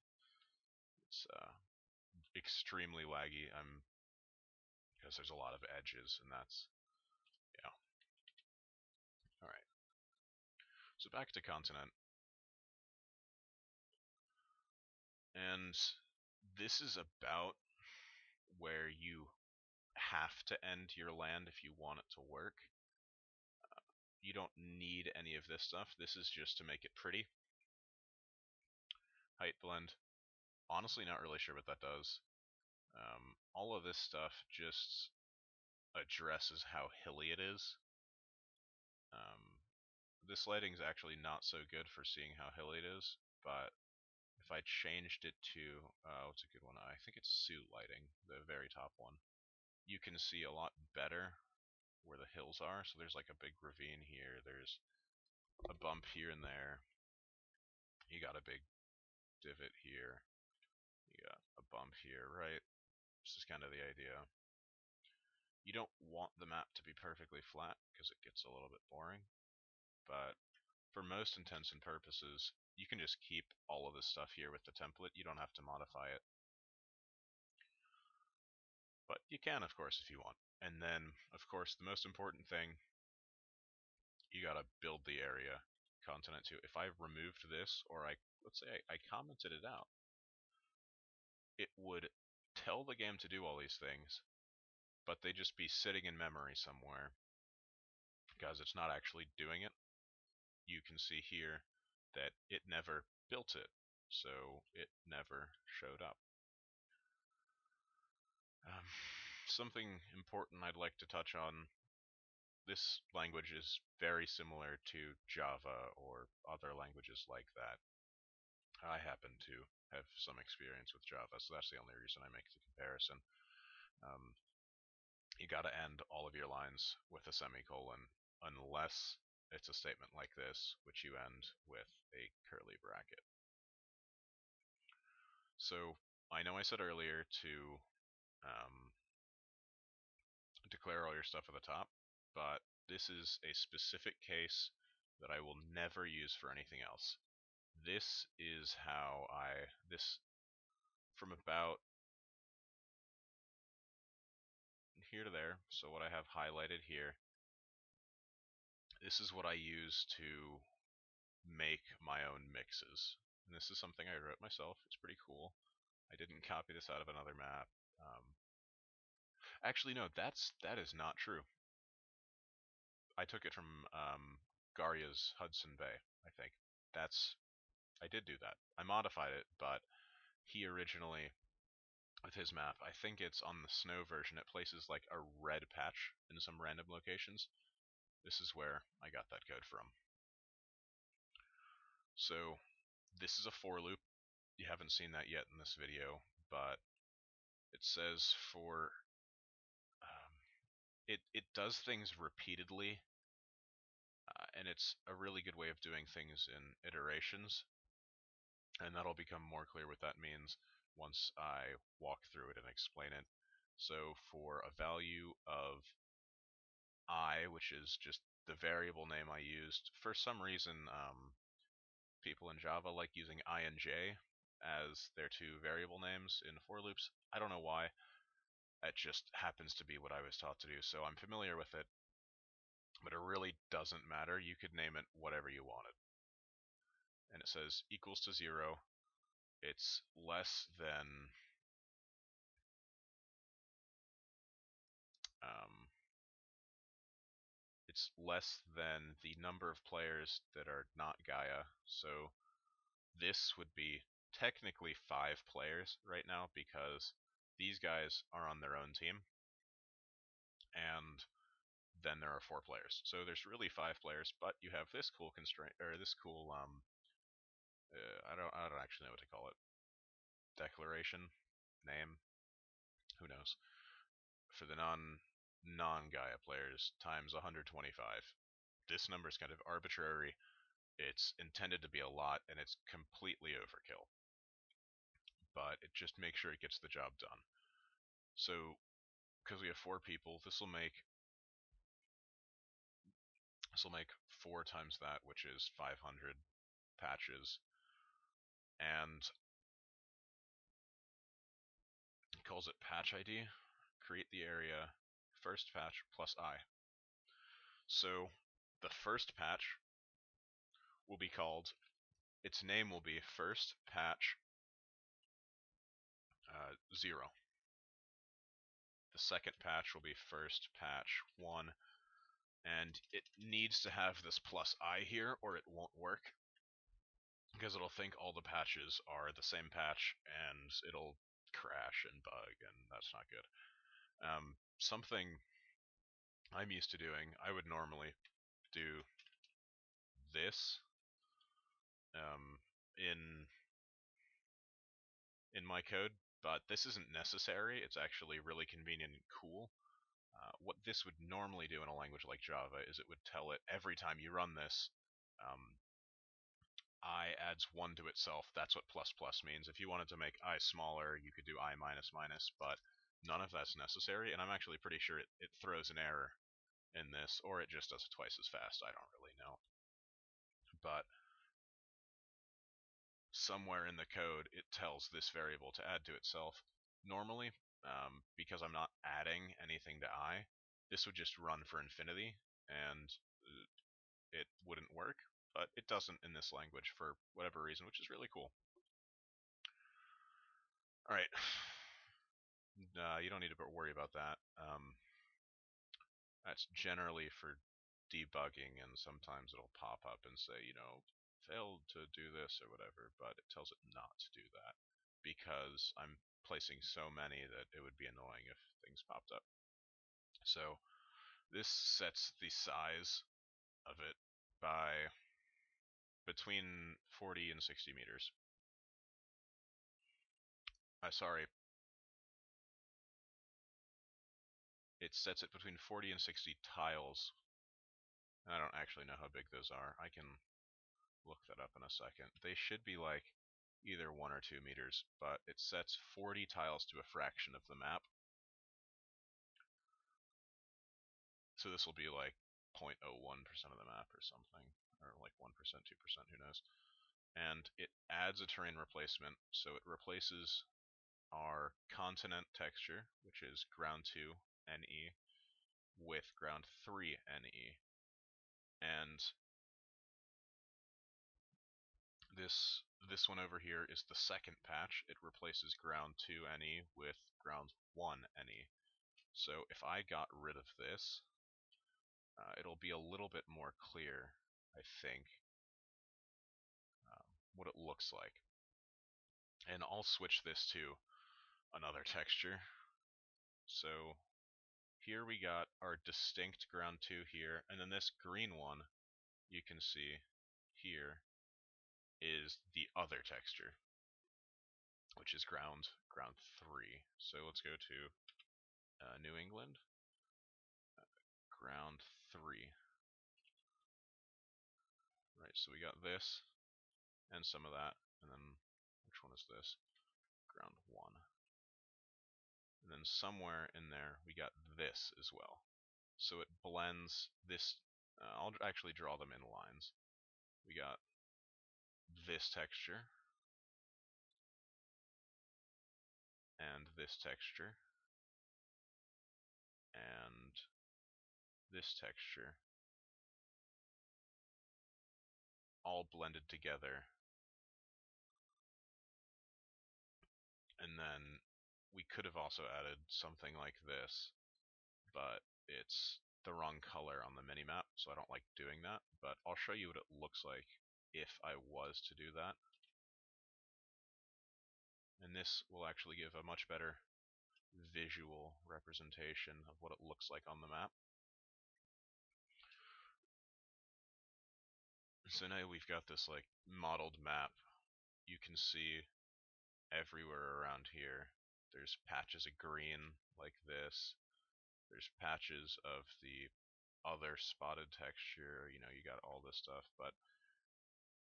It's extremely laggy. Because there's a lot of edges, and that's, yeah. All right. So back to continent, and this is about where you have to end your land if you want it to work. You don't need any of this stuff. This is just to make it pretty. Height blend. Honestly, not really sure what that does. All of this stuff just addresses how hilly it is. This lighting's actually not so good for seeing how hilly it is, but if I changed it to, what's a good one? I think it's suit lighting, the very top one. You can see a lot better where the hills are. So there's like a big ravine here. There's a bump here and there. You got a big divot here. You got a bump here, right? This is kind of the idea. You don't want the map to be perfectly flat because it gets a little bit boring, but for most intents and purposes, you can just keep all of this stuff here with the template. You don't have to modify it. But you can, of course, if you want. And then, of course, the most important thing, you gotta build the area continent too. If I removed this, or let's say I commented it out, it would tell the game to do all these things, but they'd just be sitting in memory somewhere because it's not actually doing it. You can see here that it never built it, so it never showed up. Um, Something important I'd like to touch on, this language is very similar to Java or other languages like that. I happen to have some experience with Java, so that's the only reason I make the comparison. Um, you gotta end all of your lines with a semicolon, unless it's a statement like this, which you end with a curly bracket. So I know I said earlier to um, declare all your stuff at the top, but this is a specific case that I will never use for anything else. This is how this from about here to there, so what I have highlighted here, this is what I use to make my own mixes. And this is something I wrote myself. It's pretty cool. I didn't copy this out of another map. Actually, no, that is not true. I took it from Garya's Hudson Bay, I think. I did do that. I modified it, but he originally, with his map, I think it's on the snow version, it places like a red patch in some random locations. This is where I got that code from. So this is a for loop. You haven't seen that yet in this video, but it says for it does things repeatedly, and it's a really good way of doing things in iterations, and that'll become more clear what that means once I walk through it and explain it. So for a value of I, which is just the variable name I used, for some reason people in Java like using I and j as their two variable names in for loops. I don't know why. It just happens to be what I was taught to do, so I'm familiar with it, but it really doesn't matter. You could name it whatever you wanted. And it says equals to 0. It's less than um, it's less than the number of players that are not Gaia. So this would be technically 5 players right now because these guys are on their own team, and then there are 4 players. So there's really 5 players, but you have this cool constraint, or this cool I don't actually know what to call it. Declaration, name, who knows? For the non-Gaia players times 125. This number is kind of arbitrary. It's intended to be a lot, and it's completely overkill. But it just makes sure it gets the job done. So, because we have 4 people, this will make 4 times that, which is 500 patches, and it calls it patch ID. Create the area, first patch plus I. So the first patch will be called, its name will be first patch 0. The second patch will be first patch 1, and it needs to have this plus I here or it won't work, because it'll think all the patches are the same patch and it'll crash and bug, and that's not good. Something I'm used to doing, I would normally do this in my code, but this isn't necessary. It's actually really convenient and cool. What this would normally do in a language like Java is it would tell it every time you run this, I adds 1 to itself. That's what plus plus means. If you wanted to make I smaller, you could do I minus minus, but none of that's necessary, and I'm actually pretty sure it throws an error in this, or it just does it twice as fast. I don't really know. But somewhere in the code, it tells this variable to add to itself. Normally, because I'm not adding anything to I, this would just run for infinity, and it wouldn't work, but it doesn't in this language for whatever reason, which is really cool. Alright. You don't need to worry about that. That's generally for debugging, and sometimes it'll pop up and say, failed to do this or whatever, but it tells it not to do that because I'm placing so many that it would be annoying if things popped up. So this sets the size of it by between 40 and 60 meters. Sorry. It sets it between 40 and 60 tiles. And I don't actually know how big those are. I can look that up in a second. They should be like either 1 or 2 meters, but it sets 40 tiles to a fraction of the map. So this will be like 0.01% of the map or something, or like 1%, 2%, who knows. And it adds a terrain replacement, so it replaces our continent texture, which is ground 2 NE, with ground 3 NE. And this one over here is the second patch. It replaces ground 2 NE with ground 1 NE. So if I got rid of this, it'll be a little bit more clear, I think, what it looks like. And I'll switch this to another texture. So here we got our distinct ground 2 here, and then this green one you can see here is the other texture, which is ground 3. So let's go to New England, ground 3. Right, so we got this and some of that, and then which one is this? Ground 1. And then somewhere in there we got this as well. So it blends this. I'll actually draw them in lines. We got this texture and this texture and this texture all blended together. And then we could have also added something like this, but it's the wrong color on the minimap, so I don't like doing that. But I'll show you what it looks like if I was to do that. And this will actually give a much better visual representation of what it looks like on the map. So now we've got this like modeled map. You can see everywhere around here there's patches of green like this. There's patches of the other spotted texture, you got all this stuff, but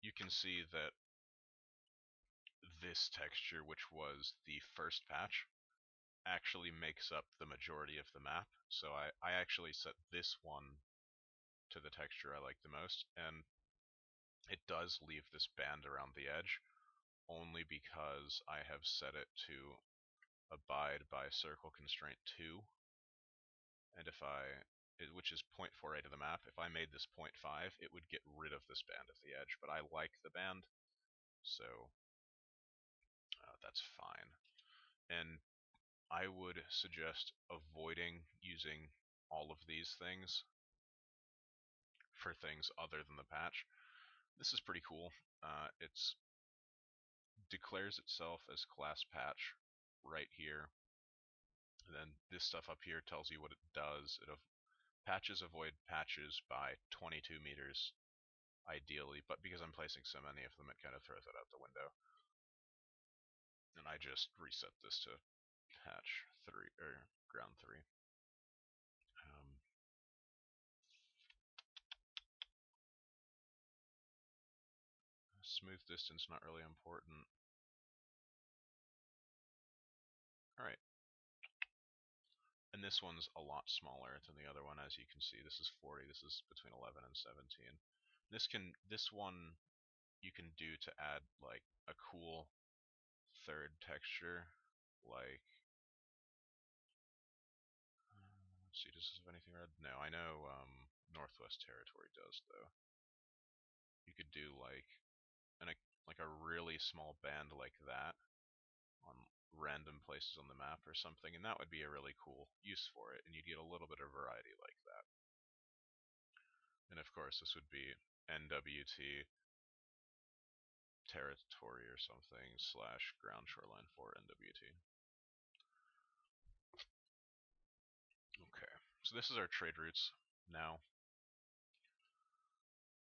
you can see that this texture, which was the first patch, actually makes up the majority of the map. So I actually set this one to the texture I like the most, and it does leave this band around the edge, only because I have set it to abide by circle constraint 2, and which is 0.48 of the map, if I made this 0.5, it would get rid of this band at the edge, but I like the band, so that's fine. And I would suggest avoiding using all of these things for things other than the patch. This is pretty cool. It's declares itself as class patch right here, and then this stuff up here tells you what it does. Patches avoid patches by 22 meters ideally, but because I'm placing so many of them, it kind of throws it out the window. And I just reset this to patch 3 or ground 3. Smooth distance not really important. Alright. And this one's a lot smaller than the other one, as you can see. This is 40, this is between 11 and 17. This one you can do to add like a cool third texture, like let's see, does this have anything red? No, I know Northwest Territory does though. You could do like a really small band like that on random places on the map or something, and that would be a really cool use for it, and you'd get a little bit of variety like that. And of course, this would be NWT territory or something / ground shoreline for NWT. Okay, so this is our trade routes now.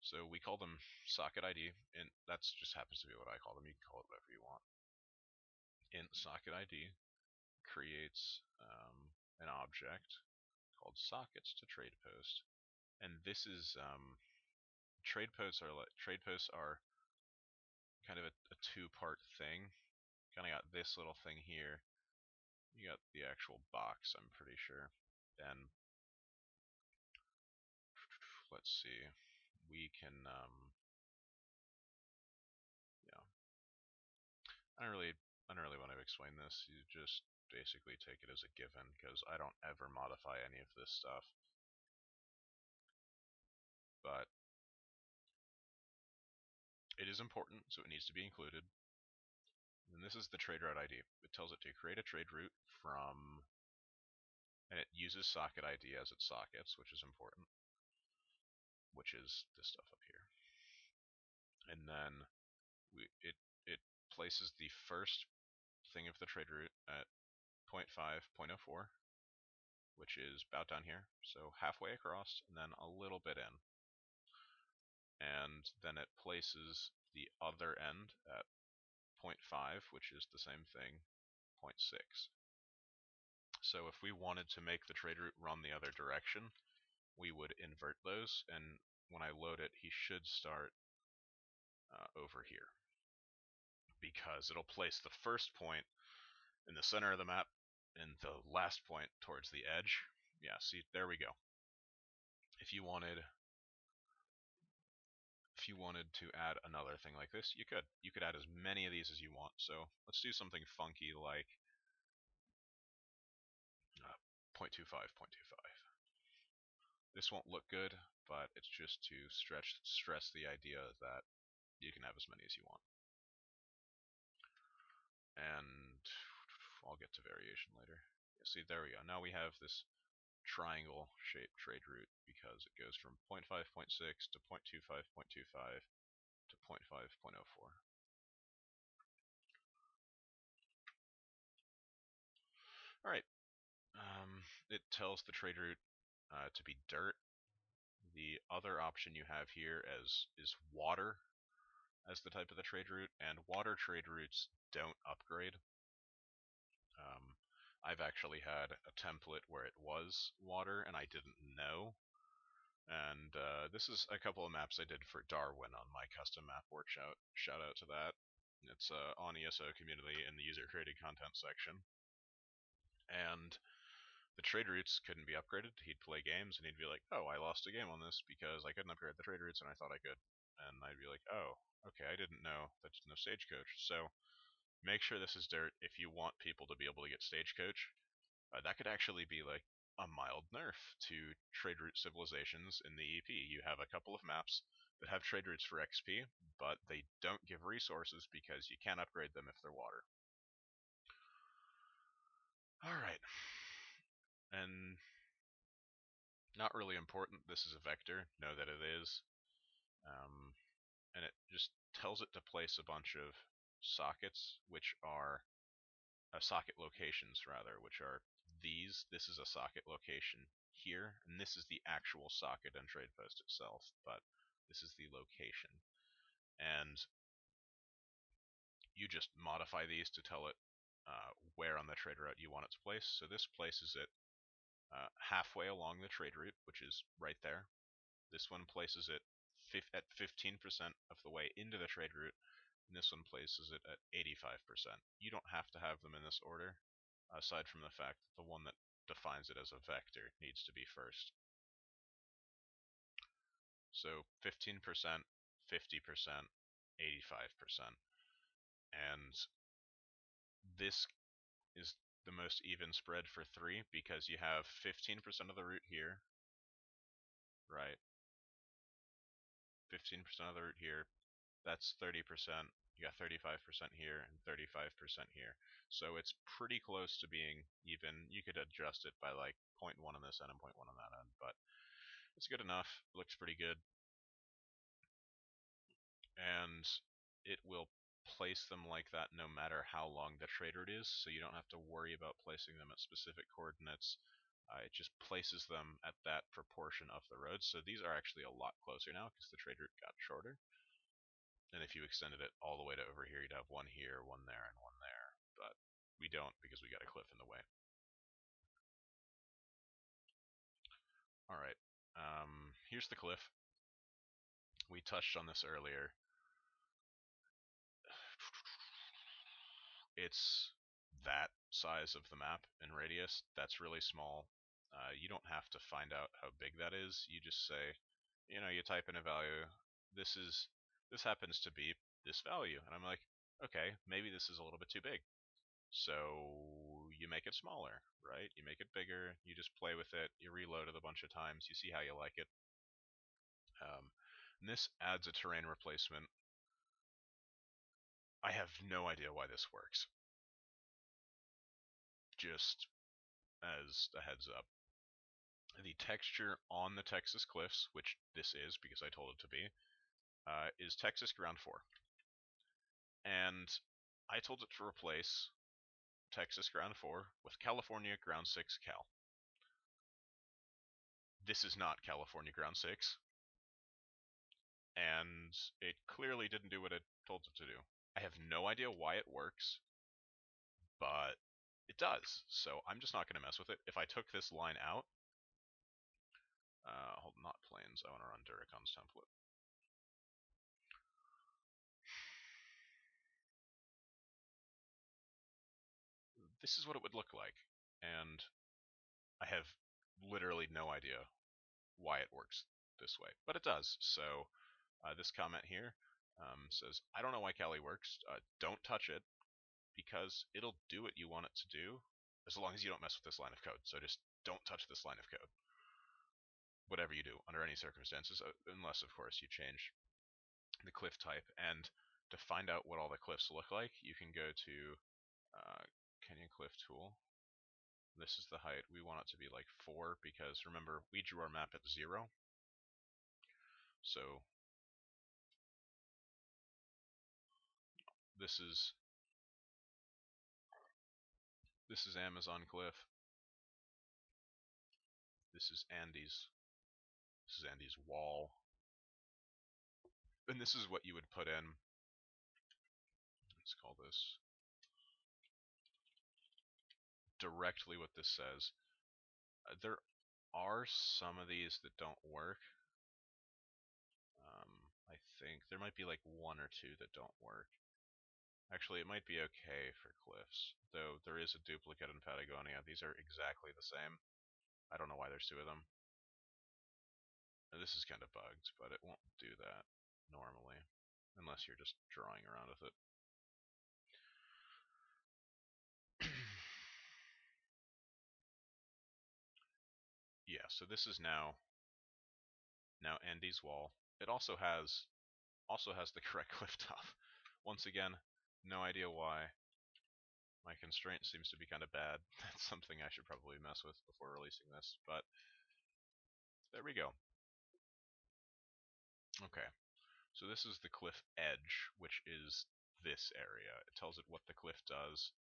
So we call them socket ID, and that just happens to be what I call them. You can call it whatever you want. Int socket ID creates an object called sockets to trade post, and this is trade posts are kind of a two-part thing. Kind of got this little thing here. You got the actual box, I'm pretty sure. Then let's see. We can yeah. I don't really want to explain this. You just basically take it as a given because I don't ever modify any of this stuff. But it is important, so it needs to be included. And this is the trade route ID. It tells it to create a trade route from, and it uses socket ID as its sockets, which is important, which is this stuff up here. And then it places the first thing of the trade route at 0.5.04, which is about down here, so halfway across, and then a little bit in. And then it places the other end at 0.5, which is the same thing, 0.6. So if we wanted to make the trade route run the other direction, we would invert those, and when I load it, he should start over here. Because it'll place the first point in the center of the map and the last point towards the edge. Yeah, see, there we go. If you wanted to add another thing like this, you could. You could add as many of these as you want. So let's do something funky like 0.25, 0.25. This won't look good, but it's just to stress the idea that you can have as many as you want. And I'll get to variation later. See, there we go. Now we have this triangle shaped trade route because it goes from 0.5, 0.6 to 0.25, 0.25 to 0.5, 0.04. Alright, it tells the trade route to be dirt. The other option you have here is water as the type of the trade route, and water trade routes don't upgrade. I've actually had a template where it was water and I didn't know. And this is a couple of maps I did for Darwin on my custom map workshop. Shout out to that. It's on ESO community in the user created content section. And the trade routes couldn't be upgraded. He'd play games and he'd be like, oh, I lost a game on this because I couldn't upgrade the trade routes and I thought I could. And I'd be like, oh, okay, I didn't know that's no stagecoach. So make sure this is dirt if you want people to be able to get stagecoach. That could actually be like a mild nerf to trade route civilizations in the EP. You have a couple of maps that have trade routes for XP, but they don't give resources because you can't upgrade them if they're water. Alright. And not really important, this is a vector, know that it is. And it just tells it to place a bunch of sockets, which are socket locations rather, which are these. This is a socket location here, and this is the actual socket and trade post itself, but this is the location. And you just modify these to tell it where on the trade route you want it to place. So this places it halfway along the trade route, which is right there. This one places it at 15% of the way into the trade route, and this one places it at 85%. You don't have to have them in this order, aside from the fact that the one that defines it as a vector needs to be first. So 15%, 50%, 85%. And this is the most even spread for 3 because you have 15% of the route here, right? 15% of the route here, that's 30%. You got 35% here and 35% here. So it's pretty close to being even. You could adjust it by like 0.1 on this end and 0.1 on that end, but it's good enough. It looks pretty good. And it will place them like that no matter how long the trade route is, so you don't have to worry about placing them at specific coordinates. It just places them at that proportion of the road. So these are actually a lot closer now because the trade route got shorter. And if you extended it all the way to over here, you'd have one here, one there, and one there. But we don't because we got a cliff in the way. Alright, here's the cliff. We touched on this earlier. It's that size of the map in radius. That's really small. You don't have to find out how big that is. You just say, you type in a value. This happens to be this value, and I'm like, okay, maybe this is a little bit too big. So you make it smaller, right? You make it bigger. You just play with it. You reload it a bunch of times. You see how you like it. And this adds a terrain replacement. I have no idea why this works. Just as a heads up. The texture on the Texas cliffs, which this is because I told it to be, is Texas Ground 4. And I told it to replace Texas Ground 4 with California Ground 6 Cal. This is not California Ground 6, and it clearly didn't do what it told it to do. I have no idea why it works, but it does, so I'm just not going to mess with it. If I took this line out, hold on, not planes, I want to run Durokan's template. This is what it would look like, and I have literally no idea why it works this way, but it does. So this comment here says, I don't know why Kali works. Don't touch it because it'll do what you want it to do as long as you don't mess with this line of code. So just don't touch this line of code. Whatever you do, under any circumstances, unless, of course, you change the cliff type. And to find out what all the cliffs look like, you can go to Canyon Cliff Tool. This is the height. We want it to be like 4 because, remember, we drew our map at 0. So this is Amazon Cliff. This is Andy's. This is Andy's wall. And this is what you would put in. Let's call this directly what this says. There are some of these that don't work. I think there might be like 1 or 2 that don't work. Actually, it might be okay for cliffs, though there is a duplicate in Patagonia. These are exactly the same. I don't know why there's 2 of them. Now, this is kind of bugged, but it won't do that normally, unless you're just drawing around with it. Yeah, so this is now Andy's wall. It also has the correct cliff top. Once again, no idea why. My constraint seems to be kind of bad. That's something I should probably mess with before releasing this, but there we go. Okay, so this is the cliff edge, which is this area. It tells it what the cliff does.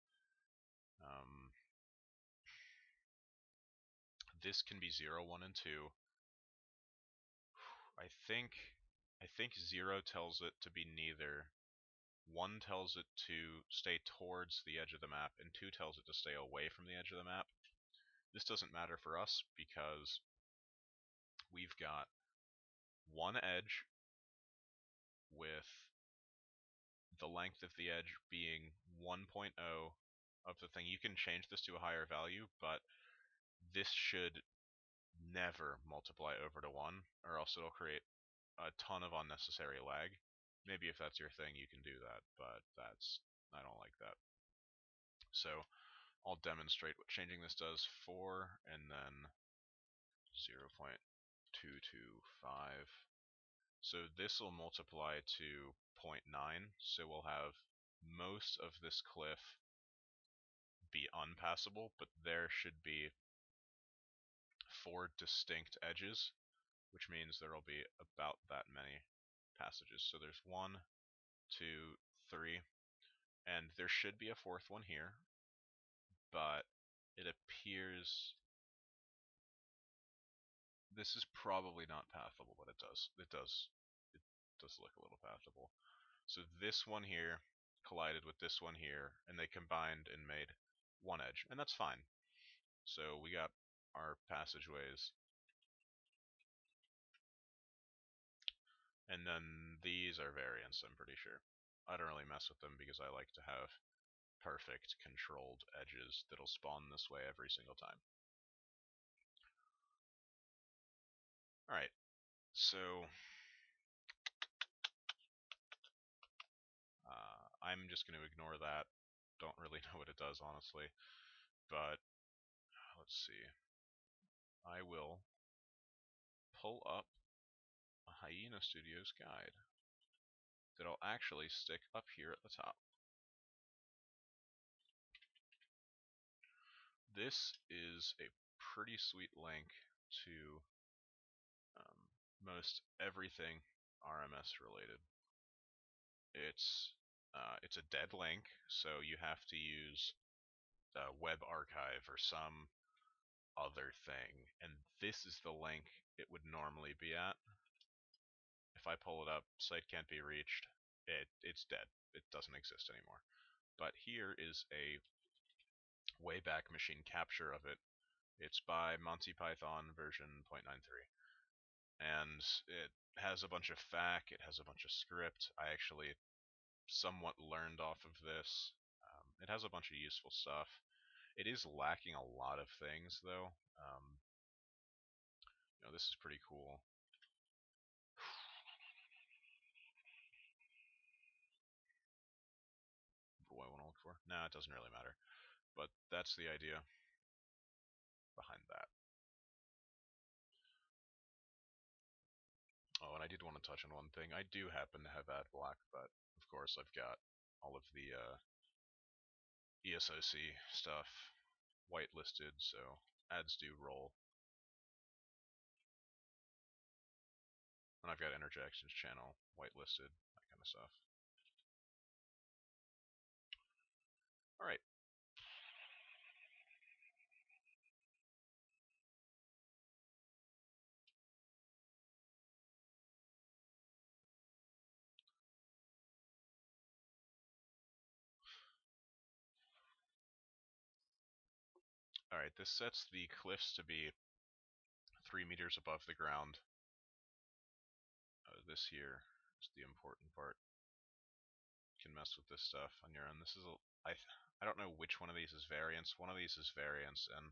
This can be 0, 1, and 2. I think 0 tells it to be neither. 1 tells it to stay towards the edge of the map, and 2 tells it to stay away from the edge of the map. This doesn't matter for us because we've got one edge with the length of the edge being 1.0 of the thing. You can change this to a higher value, but this should never multiply over to 1, or else it'll create a ton of unnecessary lag. Maybe if that's your thing, you can do that, but I don't like that. So I'll demonstrate what changing this does. 4 and then 0.225. So this will multiply to 0.9, so we'll have most of this cliff be unpassable, but there should be 4 distinct edges, which means there will be about that many passages. So there's 1, 2, 3, and there should be a 4th one here, but it appears this is probably not pathable, but it does look a little pathable. So this one here collided with this one here, and they combined and made one edge, and that's fine. So we got our passageways. And then these are variants, I'm pretty sure. I don't really mess with them because I like to have perfect controlled edges that'll spawn this way every single time. Alright, so I'm just going to ignore that. Don't really know what it does, honestly. But let's see. I will pull up a Hyena Studios guide that'll actually stick up here at the top. This is a pretty sweet link to most everything RMS related. It's a dead link, so you have to use Web Archive or some other thing, and this is the link it would normally be at. If I pull it up, site can't be reached. It's dead. It doesn't exist anymore. But here is a Wayback Machine capture of it. It's by Monty Python version 0.93. And it has a bunch of FAQ, it has a bunch of script. I actually somewhat learned off of this. It has a bunch of useful stuff. It is lacking a lot of things, though. This is pretty cool. What do I want to look for? Nah, it doesn't really matter. But that's the idea behind that. Oh, and I did want to touch on one thing. I do happen to have ad block, but of course I've got all of the ESOC stuff whitelisted, so ads do roll. And I've got interjections channel whitelisted, that kind of stuff. Alright. Alright, this sets the cliffs to be 3 meters above the ground. This here is the important part. You can mess with this stuff on your own. This is I don't know which one of these is variance. One of these is variance, and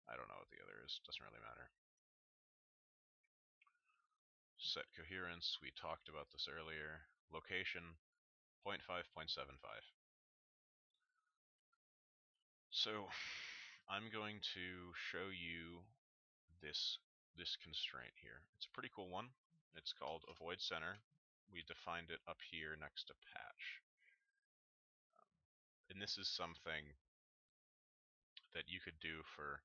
I don't know what the other is. Doesn't really matter. Set coherence, we talked about this earlier. Location, 0.5, 0.75. So, I'm going to show you this constraint here. It's a pretty cool one. It's called avoid center. We defined it up here next to patch. And this is something that you could do for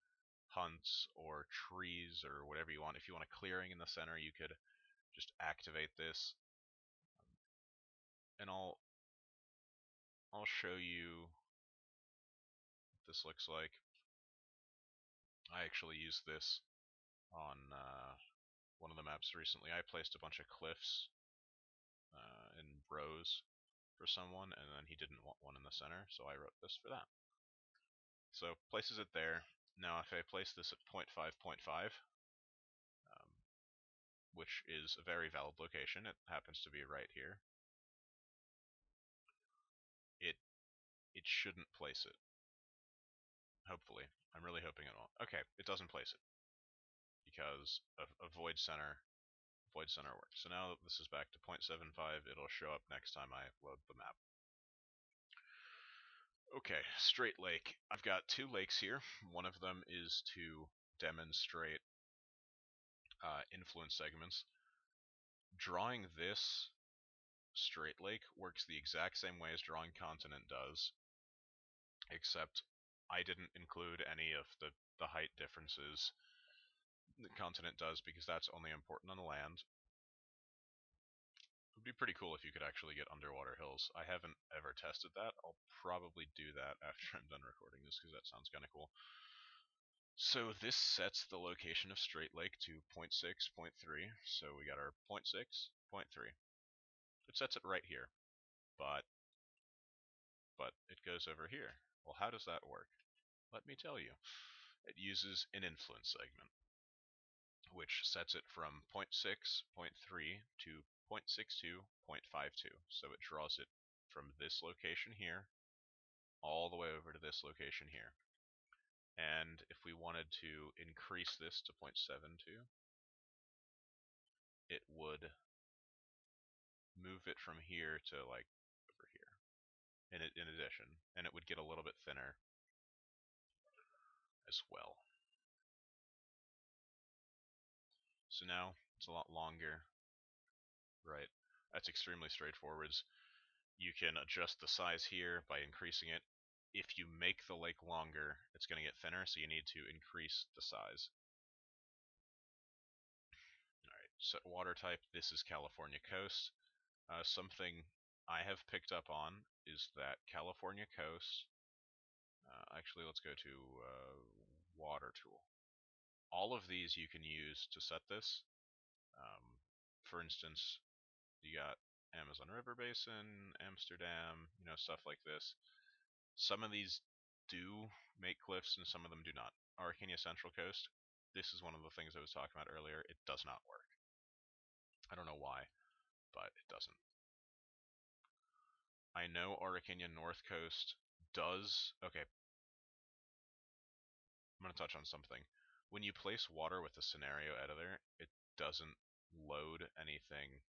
hunts or trees or whatever you want. If you want a clearing in the center, you could just activate this. And I'll show you what this looks like. I actually used this on one of the maps recently. I placed a bunch of cliffs in rows for someone, and then he didn't want one in the center, so I wrote this for that. So places it there. Now if I place this at 0.5, 0.5, which is a very valid location, it happens to be right here, it shouldn't place it. Hopefully. I'm really hoping it won't. Okay, it doesn't place it. Because of void center works. So now that this is back to 0.75, it'll show up next time I load the map. Okay, straight lake. I've got 2 lakes here. One of them is to demonstrate influence segments. drawing this straight lake works the exact same way as drawing continent does, except I didn't include any of the height differences the continent does because that's only important on the land. It would be pretty cool if you could actually get underwater hills. I haven't ever tested that. I'll probably do that after I'm done recording this because that sounds kind of cool. So this sets the location of Straight Lake to 0.6, 0.3. So we got our 0.6, 0.3. It sets it right here, but it goes over here. Well, how does that work? Let me tell you. It uses an influence segment, which sets it from 0.6, 0.3 to 0.62, 0.52. So it draws it from this location here all the way over to this location here. And if we wanted to increase this to 0.72, it would move it from here to like over here in addition, and it would get a little bit thinner as well. So now it's a lot longer, right? That's extremely straightforward. You can adjust the size here by increasing it. If you make the lake longer, it's going to get thinner, so you need to increase the size. Alright, so water type, this is California coast. Something I have picked up on is that California coast, actually let's go to water tool. All of these you can use to set this. For instance, you got Amazon River Basin, Amsterdam, stuff like this. Some of these do make cliffs and some of them do not. Arcania Central Coast, this is one of the things I was talking about earlier. It does not work. I don't know why, but it doesn't. I know Arcania North Coast does. Okay, I'm going to touch on something. When you place water with the scenario editor, it doesn't load anything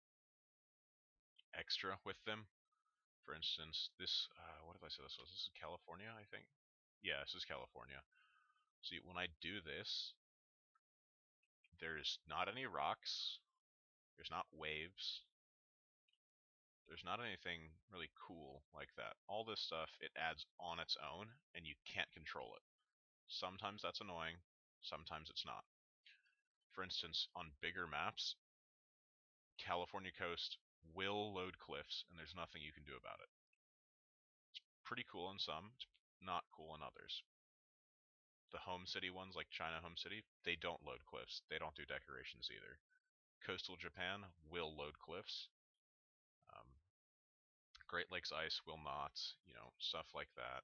extra with them. For instance, this, what did I say this was? This is California, I think? Yeah, this is California. See, when I do this, there's not any rocks, there's not waves, there's not anything really cool like that. All this stuff, it adds on its own, and you can't control it. Sometimes that's annoying, sometimes it's not. For instance, on bigger maps, California coast will load cliffs, and there's nothing you can do about it. It's pretty cool in some, it's not cool in others. The home city ones, like China Home City, they don't load cliffs. They don't do decorations either. Coastal Japan will load cliffs. Um, Great Lakes Ice will not, stuff like that.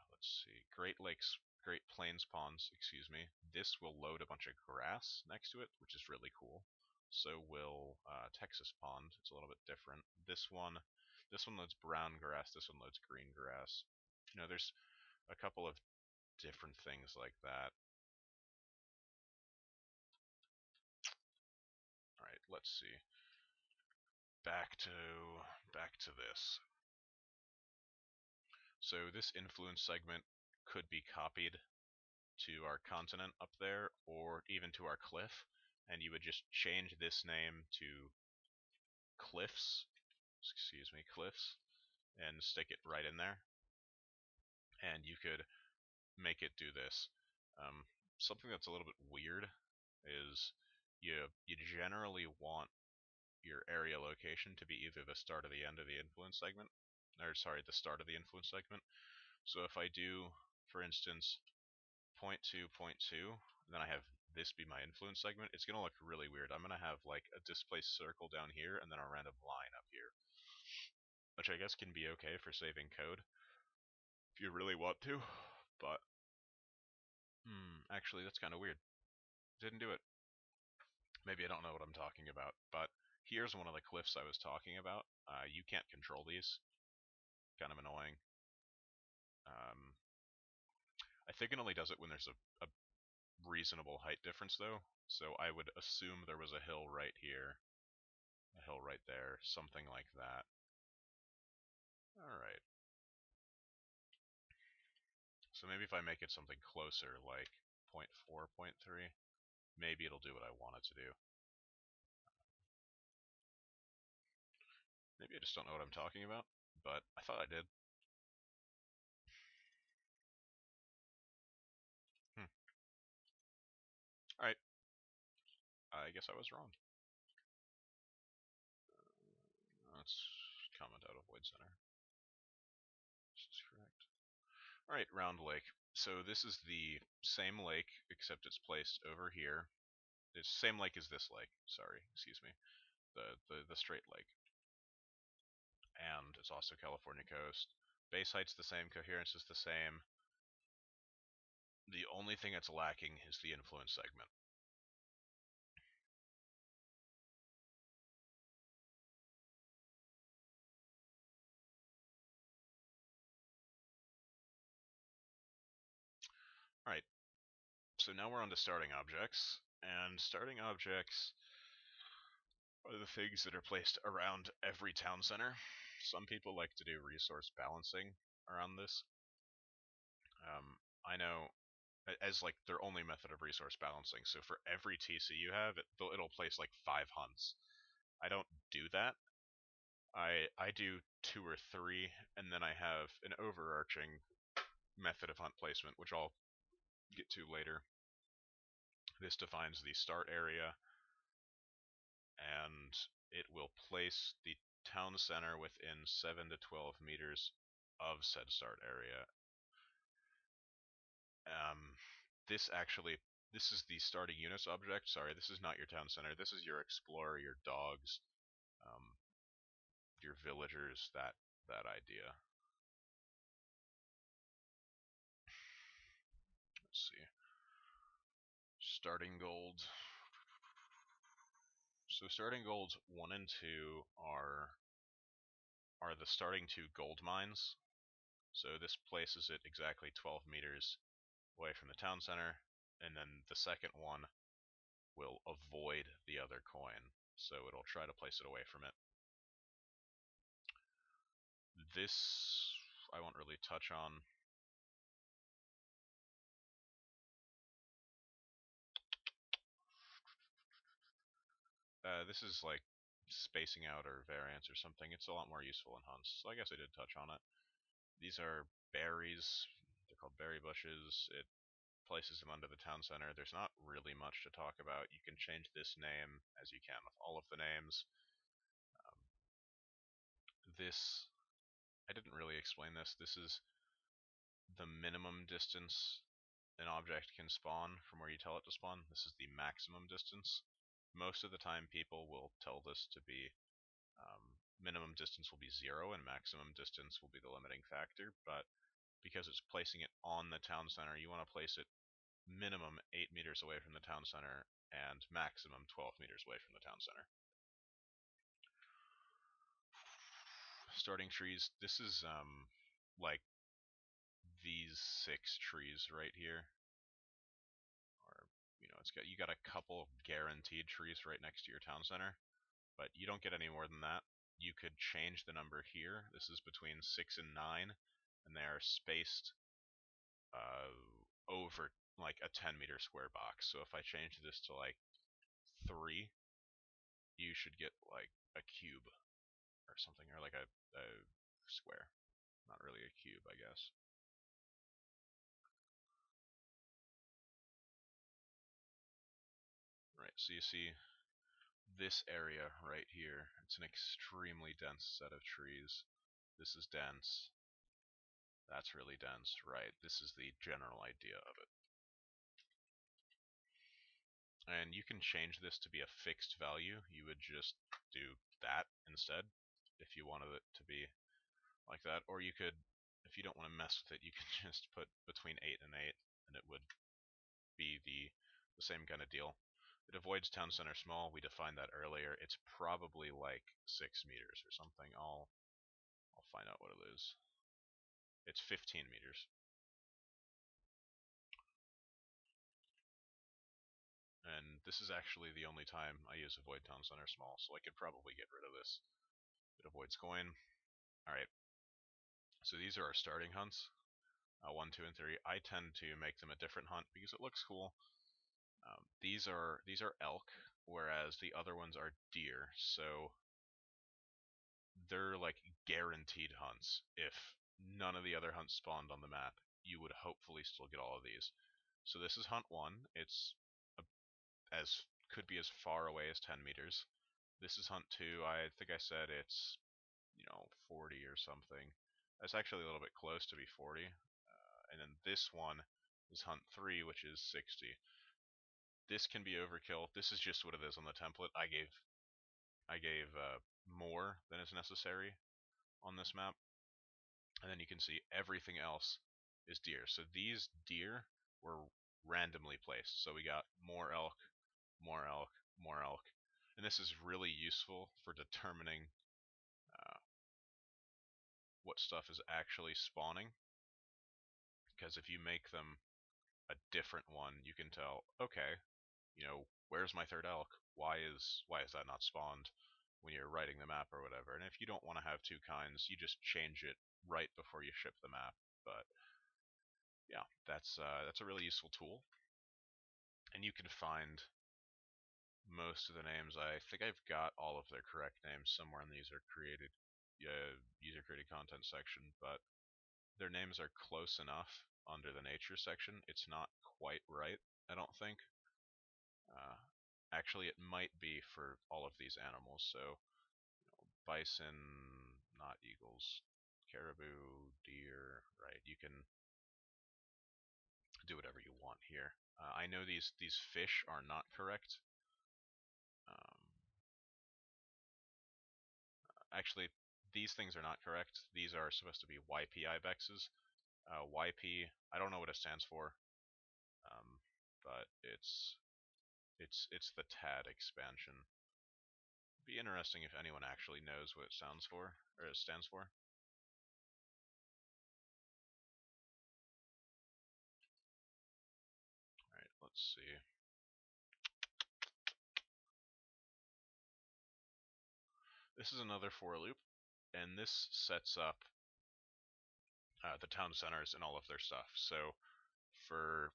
Let's see. Great Plains Ponds, excuse me. This will load a bunch of grass next to it, which is really cool. So will Texas Pond. It's a little bit different. This one loads brown grass. This one loads green grass. There's a couple of different things like that. All right, let's see. Back to this. So this influence segment could be copied to our continent up there, or even to our cliff, and you would just change this name to cliffs, cliffs, and stick it right in there, and you could make it do this. Um, Something that's a little bit weird is you generally want your area location to be either the start or the end of the influence segment, or sorry, the start of the influence segment. So if I do, for instance, 0.2, 0.2, and then I have this be my influence segment, it's going to look really weird. I'm going to have like a displaced circle down here and then a random line up here, which I guess can be okay for saving code if you really want to, but actually that's kind of weird. Didn't do it. Maybe I don't know what I'm talking about, but here's one of the cliffs I was talking about. You can't control these. Kind of annoying. I think it only does it when there's a reasonable height difference though, so I would assume there was a hill right here, a hill right there, something like that. Alright. So maybe if I make it something closer, like 0.4, 0.3, maybe it'll do what I want it to do. Maybe I just don't know what I'm talking about, but I thought I did. Alright, I guess I was wrong. Let's comment out of Void Center. This is correct. Alright, Round Lake. So this is the same lake, except it's placed over here. It's the same lake as this lake, sorry, excuse me. The straight lake. And it's also California coast. Base height's the same, coherence is the same. The only thing that's lacking is the influence segment. Alright, so now we're on to starting objects. And starting objects are the things that are placed around every town center. Some people like to do resource balancing around this. I know as like their only method of resource balancing. So for every TC you have, it'll place like 5 hunts. I don't do that. I do 2 or 3, and then I have an overarching method of hunt placement, which I'll get to later. This defines the start area, and it will place the town center within 7 to 12 meters of said start area. This is the starting units object. Sorry, this is not your town center. This is your explorer, your dogs, um, your villagers, that idea. Let's see. Starting gold. So starting golds 1 and 2 are the starting 2 gold mines. So this places it exactly 12 meters away from the town center, and then the second one will avoid the other coin, so it'll try to place it away from it. This I won't really touch on. This is like spacing out or variance or something. It's a lot more useful in hunts, so I guess I did touch on it. These are berries. They're called berry bushes. It places them under the town center. There's not really much to talk about. You can change this name, as you can with all of the names. This, I didn't really explain this. This is the minimum distance an object can spawn from where you tell it to spawn. This is the maximum distance. Most of the time people will tell this to be minimum distance will be 0 and maximum distance will be the limiting factor, but because it's placing it on the town center, you want to place it minimum 8 meters away from the town center and maximum 12 meters away from the town center. Starting trees, this is like these 6 trees right here. Or you got a couple guaranteed trees right next to your town center, but you don't get any more than that. You could change the number here. This is between 6 and 9, and they are spaced over like a 10-meter square box. So if I change this to like 3, you should get like a cube or something, or like a square. Not really a cube, I guess. Right, so you see this area right here. It's an extremely dense set of trees. This is dense. That's really dense, right? This is the general idea of it. And you can change this to be a fixed value. You would just do that instead if you wanted it to be like that. Or you could, if you don't want to mess with it, you can just put between 8 and 8 and it would be the same kind of deal. It avoids town center small. We defined that earlier. It's probably like 6 meters or something. I'll find out what it is. It's 15 meters. And this is actually the only time I use avoid town center small, so I could probably get rid of this. It avoids coin. Alright, so these are our starting hunts. 1, 2, and 3. I tend to make them a different hunt because it looks cool. These are elk, whereas the other ones are deer. So they're like guaranteed hunts. If none of the other hunts spawned on the map, you would hopefully still get all of these. So this is hunt one. It's as could be as far away as 10 meters. This is hunt two. I think I said it's 40 or something. That's actually a little bit close to be 40. And then this one is hunt three, which is 60. This can be overkill. This is just what it is on the template. I gave more than is necessary on this map, and then you can see everything else is deer. So these deer were randomly placed. So we got more elk, more elk, more elk, and this is really useful for determining uh, what stuff is actually spawning. Because if you make them a different one, you can tell, okay, where's my third elk? Why is that not spawned when you're writing the map or whatever? And if you don't want to have two kinds, you just change it right before you ship the map. But yeah, that's a really useful tool, and you can find most of the names. I think I've got all of their correct names somewhere in the user created content section, but their names are close enough under the nature section. It's not quite right, I don't think. Uh, Actually, it might be for all of these animals. So bison, not eagles, caribou, deer, right? You can do whatever you want here. I know these fish are not correct. Um, Actually, these things are not correct. These are supposed to be YP ibexes. YP, I don't know what it stands for, but it's the TAD expansion. Be interesting if anyone actually knows what it sounds for or it stands for. All right, let's see. This is another for loop, and this sets up the town centers and all of their stuff. So for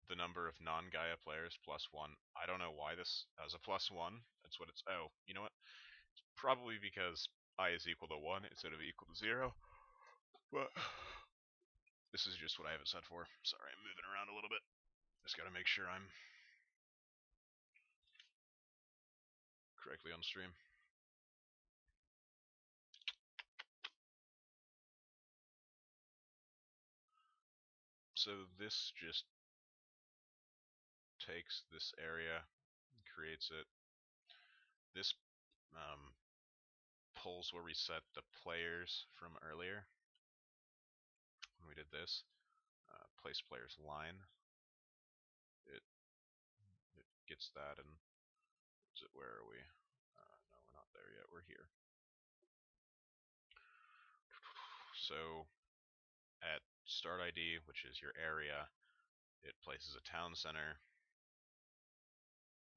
the number of non-Gaia players plus one, I don't know why this has a plus one. That's what it's. Oh, you know what? It's probably because I is equal to 1 instead of equal to 0. But this is just what I have it set for. Sorry, I'm moving around a little bit. Just gotta make sure I'm correctly on stream. So this just takes this area, creates it. This pulls where we set the players from earlier when we did this. Place players line. It gets that, and where are we? No, we're not there yet. We're here. So at start ID, which is your area, it places a town center,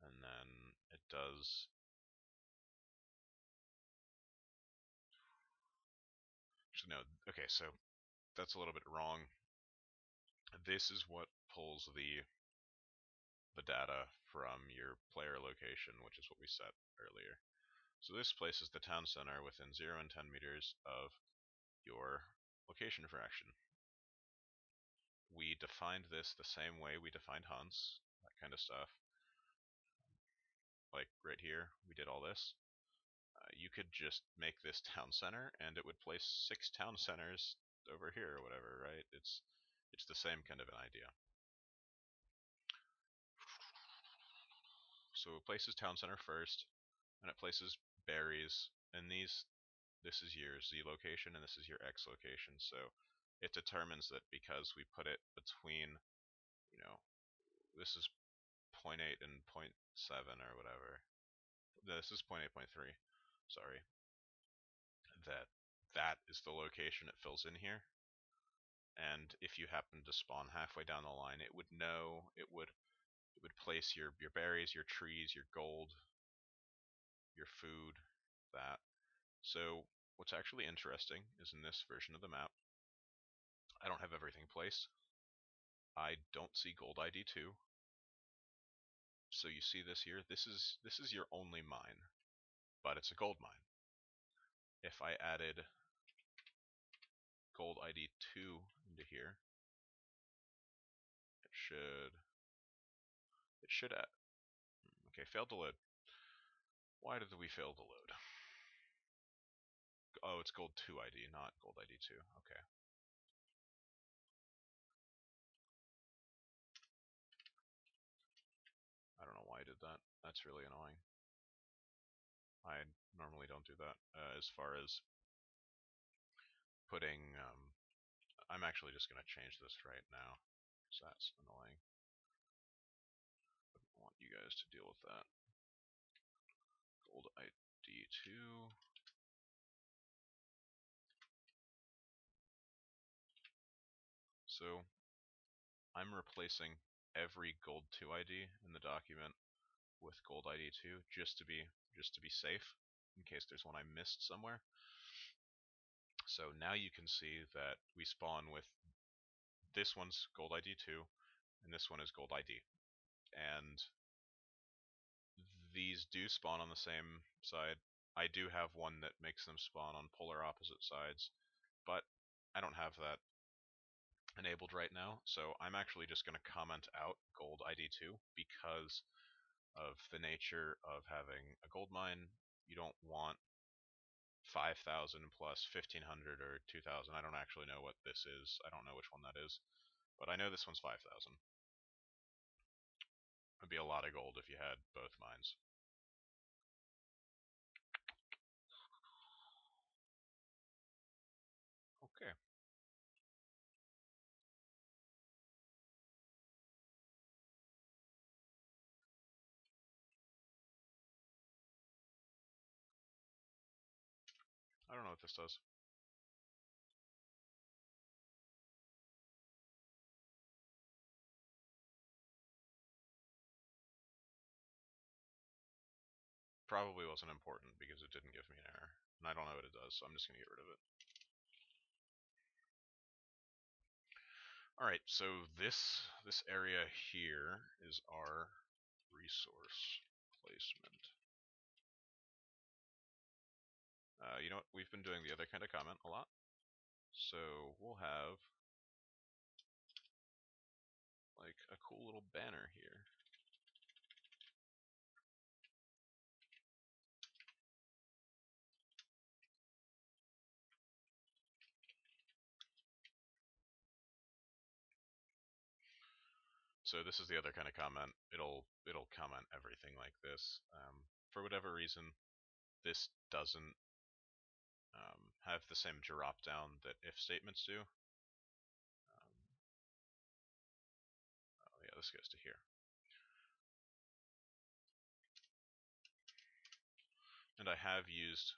and then it does. Actually, no. Okay, so that's a little bit wrong. This is what pulls the data from your player location, which is what we set earlier. So this places the town center within 0 and 10 meters of your location for action. We defined this the same way we defined hunts, that kind of stuff. Like right here, we did all this. You could just make this town center, and it would place 6 town centers over here or whatever, right? It's the same kind of an idea. So it places town center first, and it places berries, and this is your Z location, and this is your X location. So it determines that because we put it between, this is 0.8 and 0.7 or whatever. This is 0.8, 0.3. Sorry. That is the location it fills in here. And if you happen to spawn halfway down the line, it would know, it would place your berries, your trees, your gold, your food, that. So what's actually interesting is in this version of the map, I don't have everything placed. I don't see gold ID 2. So you see this here, this is your only mine, but it's a gold mine. if I added gold ID 2 into here, it should add. Okay, failed to load. Why did we fail to load? Oh, it's gold 2 ID, not gold ID 2. Okay. I don't know why I did that. That's really annoying. I normally don't do that. As far as putting, I'm actually just going to change this right now, so that's annoying. I don't want you guys to deal with that. Gold ID 2. So I'm replacing every gold 2 ID in the document with gold ID 2 just to be safe in case there's one I missed somewhere. So now you can see that we spawn with this one's gold ID 2 and this one is gold ID. And these do spawn on the same side. I do have one that makes them spawn on polar opposite sides, but I don't have that enabled right now, so I'm actually just going to comment out gold ID2 because of the nature of having a gold mine. You don't want 5,000 plus 1,500 or 2,000. I don't actually know what this is. I don't know which one that is, but I know this one's 5,000. It'd be a lot of gold if you had both mines. Okay. I don't know what this does. Probably wasn't important because it didn't give me an error. And I don't know what it does, so I'm just going to get rid of it. Alright, so this area here is our resource placement. You know what? We've been doing the other kind of comment a lot. So we'll have like a cool little banner here. So this is the other kind of comment. It'll comment everything like this. For whatever reason, this doesn't have the same drop down that if statements do. Oh yeah, this goes to here. And I have used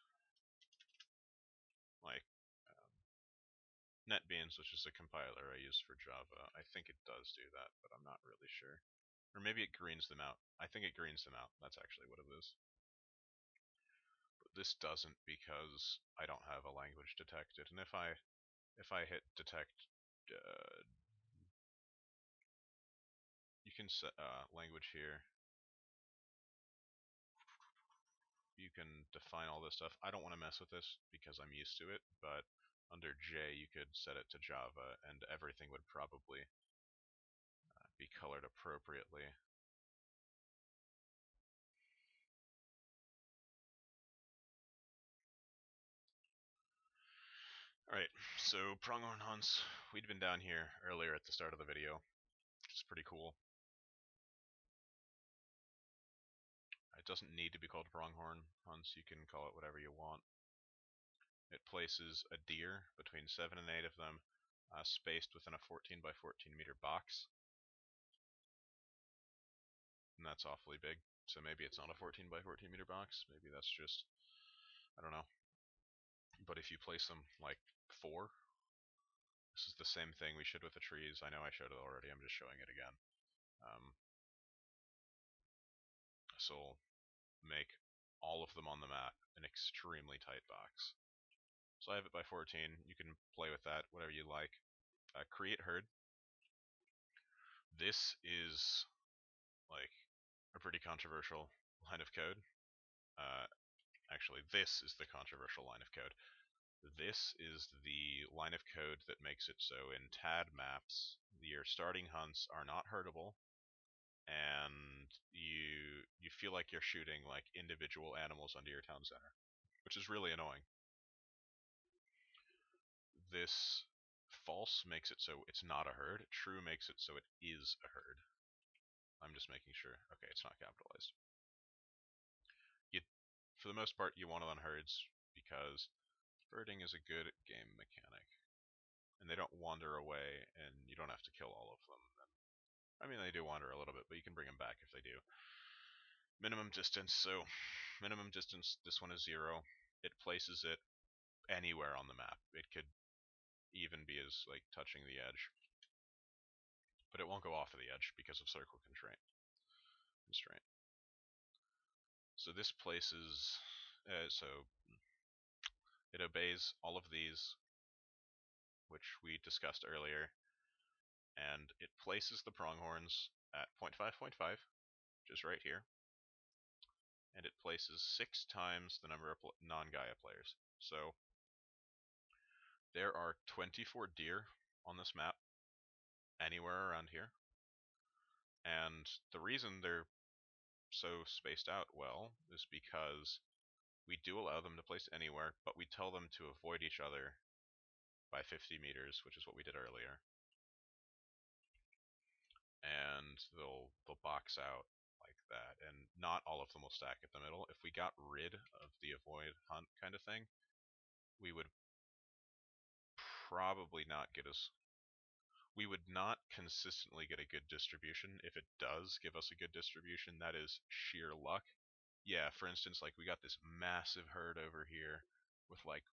like NetBeans, which is a compiler I use for Java. I think it does do that, but I'm not really sure. Or maybe it greens them out. I think it greens them out. That's actually what it is. But this doesn't because I don't have a language detected. And if I hit detect, you can set language here. You can define all this stuff. I don't want to mess with this because I'm used to it, but under J you could set it to Java and everything would probably be colored appropriately. Alright, so pronghorn hunts. We'd been down here earlier at the start of the video, which is pretty cool. It doesn't need to be called pronghorn hunts, you can call it whatever you want. It places a deer between 7 and 8 of them, spaced within a 14 by 14 meter box. And that's awfully big, so maybe it's not a 14 by 14 meter box, maybe that's just, I don't know. But if you place them like 4, this is the same thing we should with the trees. I know I showed it already, I'm just showing it again. So we'll make all of them on the map an extremely tight box. So I have it by 14. You can play with that, whatever you like. Create herd. This is like a pretty controversial line of code. actually, this is the controversial line of code. This is the line of code that makes it so in TAD maps, your starting hunts are not herdable, and you feel like you're shooting like individual animals under your town center, which is really annoying. This false makes it so it's not a herd. True makes it so it is a herd. I'm just making sure. Okay, it's not capitalized. You, for the most part, you want it on herds because herding is a good game mechanic, and they don't wander away, and you don't have to kill all of them. I mean, they do wander a little bit, but you can bring them back if they do. Minimum distance. So, minimum distance. This one is 0. It places it anywhere on the map. It could even be as like touching the edge, but it won't go off of the edge because of circle constraint. So this places, so it obeys all of these, which we discussed earlier, and it places the pronghorns at 0.5.5, just right here, and it places 6 times the number of non-Gaia players. So there are 24 deer on this map, anywhere around here, and the reason they're so spaced out well is because we do allow them to place anywhere, but we tell them to avoid each other by 50 meters, which is what we did earlier. And they'll box out like that, and not all of them will stack at the middle. If we got rid of the avoid hunt kind of thing, we would probably not get as we would not consistently get a good distribution. If it does give us a good distribution, that is sheer luck. Yeah, for instance, like we got this massive herd over here with like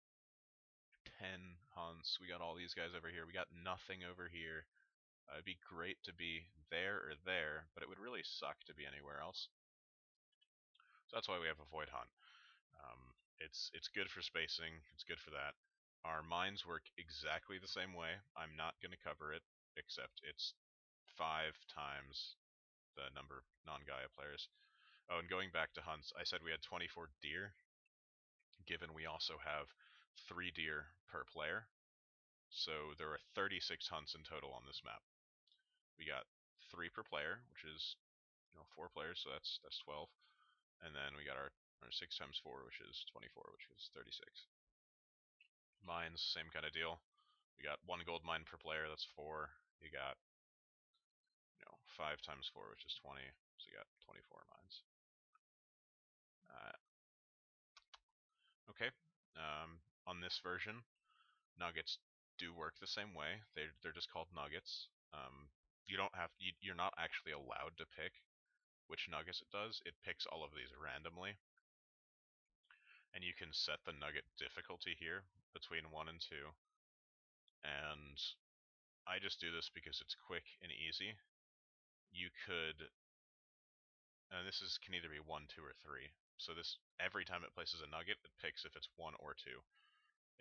10 hunts. We got all these guys over here. We got nothing over here. It'd be great to be there or there, but it would really suck to be anywhere else. So that's why we have a void hunt. It's good for spacing. It's good for that. Our mines work exactly the same way. I'm not going to cover it, except it's 5 times the number of non-Gaia players. Oh, and going back to hunts, I said we had 24 deer, given we also have 3 deer per player. So there are 36 hunts in total on this map. We got 3 per player, which is 4 players, so that's 12. And then we got our 6 times 4, which is 24, which is 36. Mines, same kind of deal. We got 1 gold mine per player, that's 4. You got 5 times 4, which is 20, so you got 24 mines. Okay, on this version, nuggets do work the same way. They're just called nuggets. You don't have you're not actually allowed to pick which nuggets it does. It picks all of these randomly, and you can set the nugget difficulty here between 1 and 2. And I just do this because it's quick and easy. You could, and this can either be 1, 2, or 3. So this, every time it places a nugget, it picks if it's 1 or 2.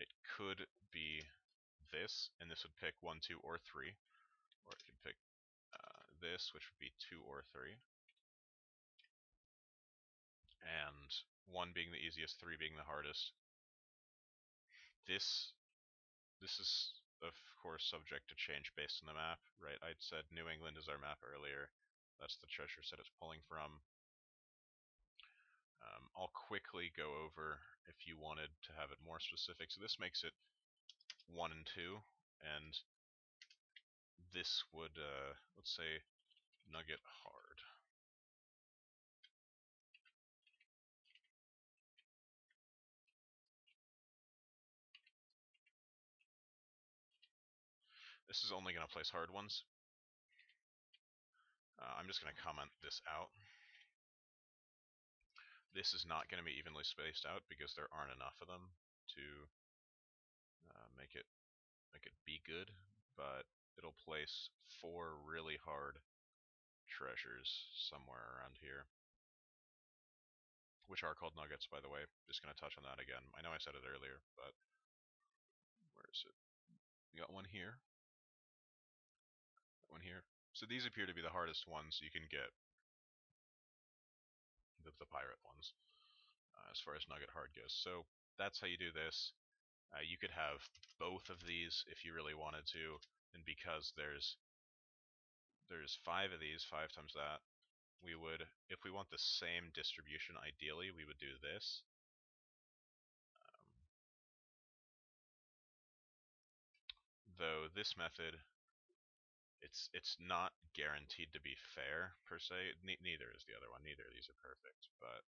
It could be this, and this would pick 1, 2, or 3. Or it could pick this, which would be 2 or 3. And 1 being the easiest, 3 being the hardest. This is, of course, subject to change based on the map, right? I'd said New England is our map earlier. That's the treasure set it's pulling from. I'll quickly go over if you wanted to have it more specific. So this makes it 1 and 2, and this would, let's say, nugget hard. This is only going to place hard ones. I'm just going to comment this out. This is not going to be evenly spaced out because there aren't enough of them to make it be good, but it'll place 4 really hard treasures somewhere around here, which are called nuggets, by the way. Just going to touch on that again. I know I said it earlier, but where is it? We got one here, one here. So these appear to be the hardest ones you can get, the pirate ones. as far as nugget hard goes. So that's how you do this. You could have both of these if you really wanted to, and because there's 5 of these, 5 times that, we would, if we want the same distribution, ideally, we would do this. Though this method, it's not guaranteed to be fair per se. Neither is the other one. Neither of these are perfect, but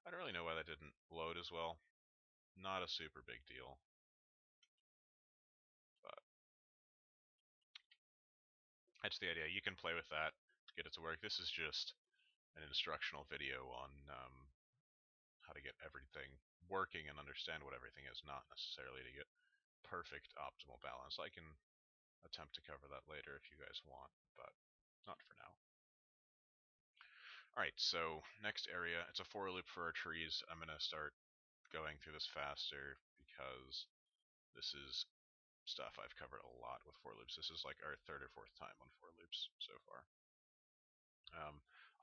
I don't really know why that didn't load as well. Not a super big deal, but that's the idea. You can play with that, get it to work. This is just an instructional video on how to get everything working and understand what everything is, not necessarily to get perfect optimal balance. I can attempt to cover that later if you guys want, but not for now. Alright, so next area, it's a for loop for our trees. I'm going to start going through this faster because this is stuff I've covered a lot with for loops. This is like our 3rd or 4th time on for loops so far.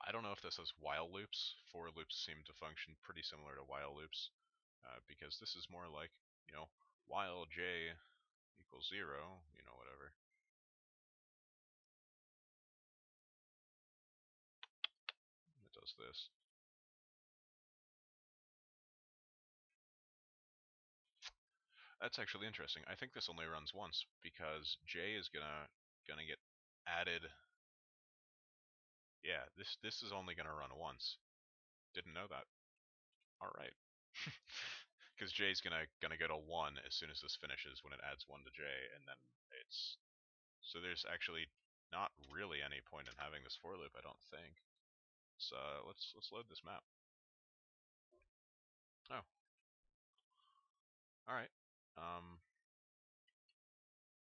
I don't know if this is while loops. For loops seem to function pretty similar to while loops because this is more like, while j equals 0, whatever. It does this. That's actually interesting. I think this only runs once because j is gonna get added. Yeah, this is only gonna run once. Didn't know that. All right. Because j is gonna go to 1 as soon as this finishes when it adds 1 to j, and then it's so there's actually not really any point in having this for loop, I don't think. So let's load this map. Oh. All right.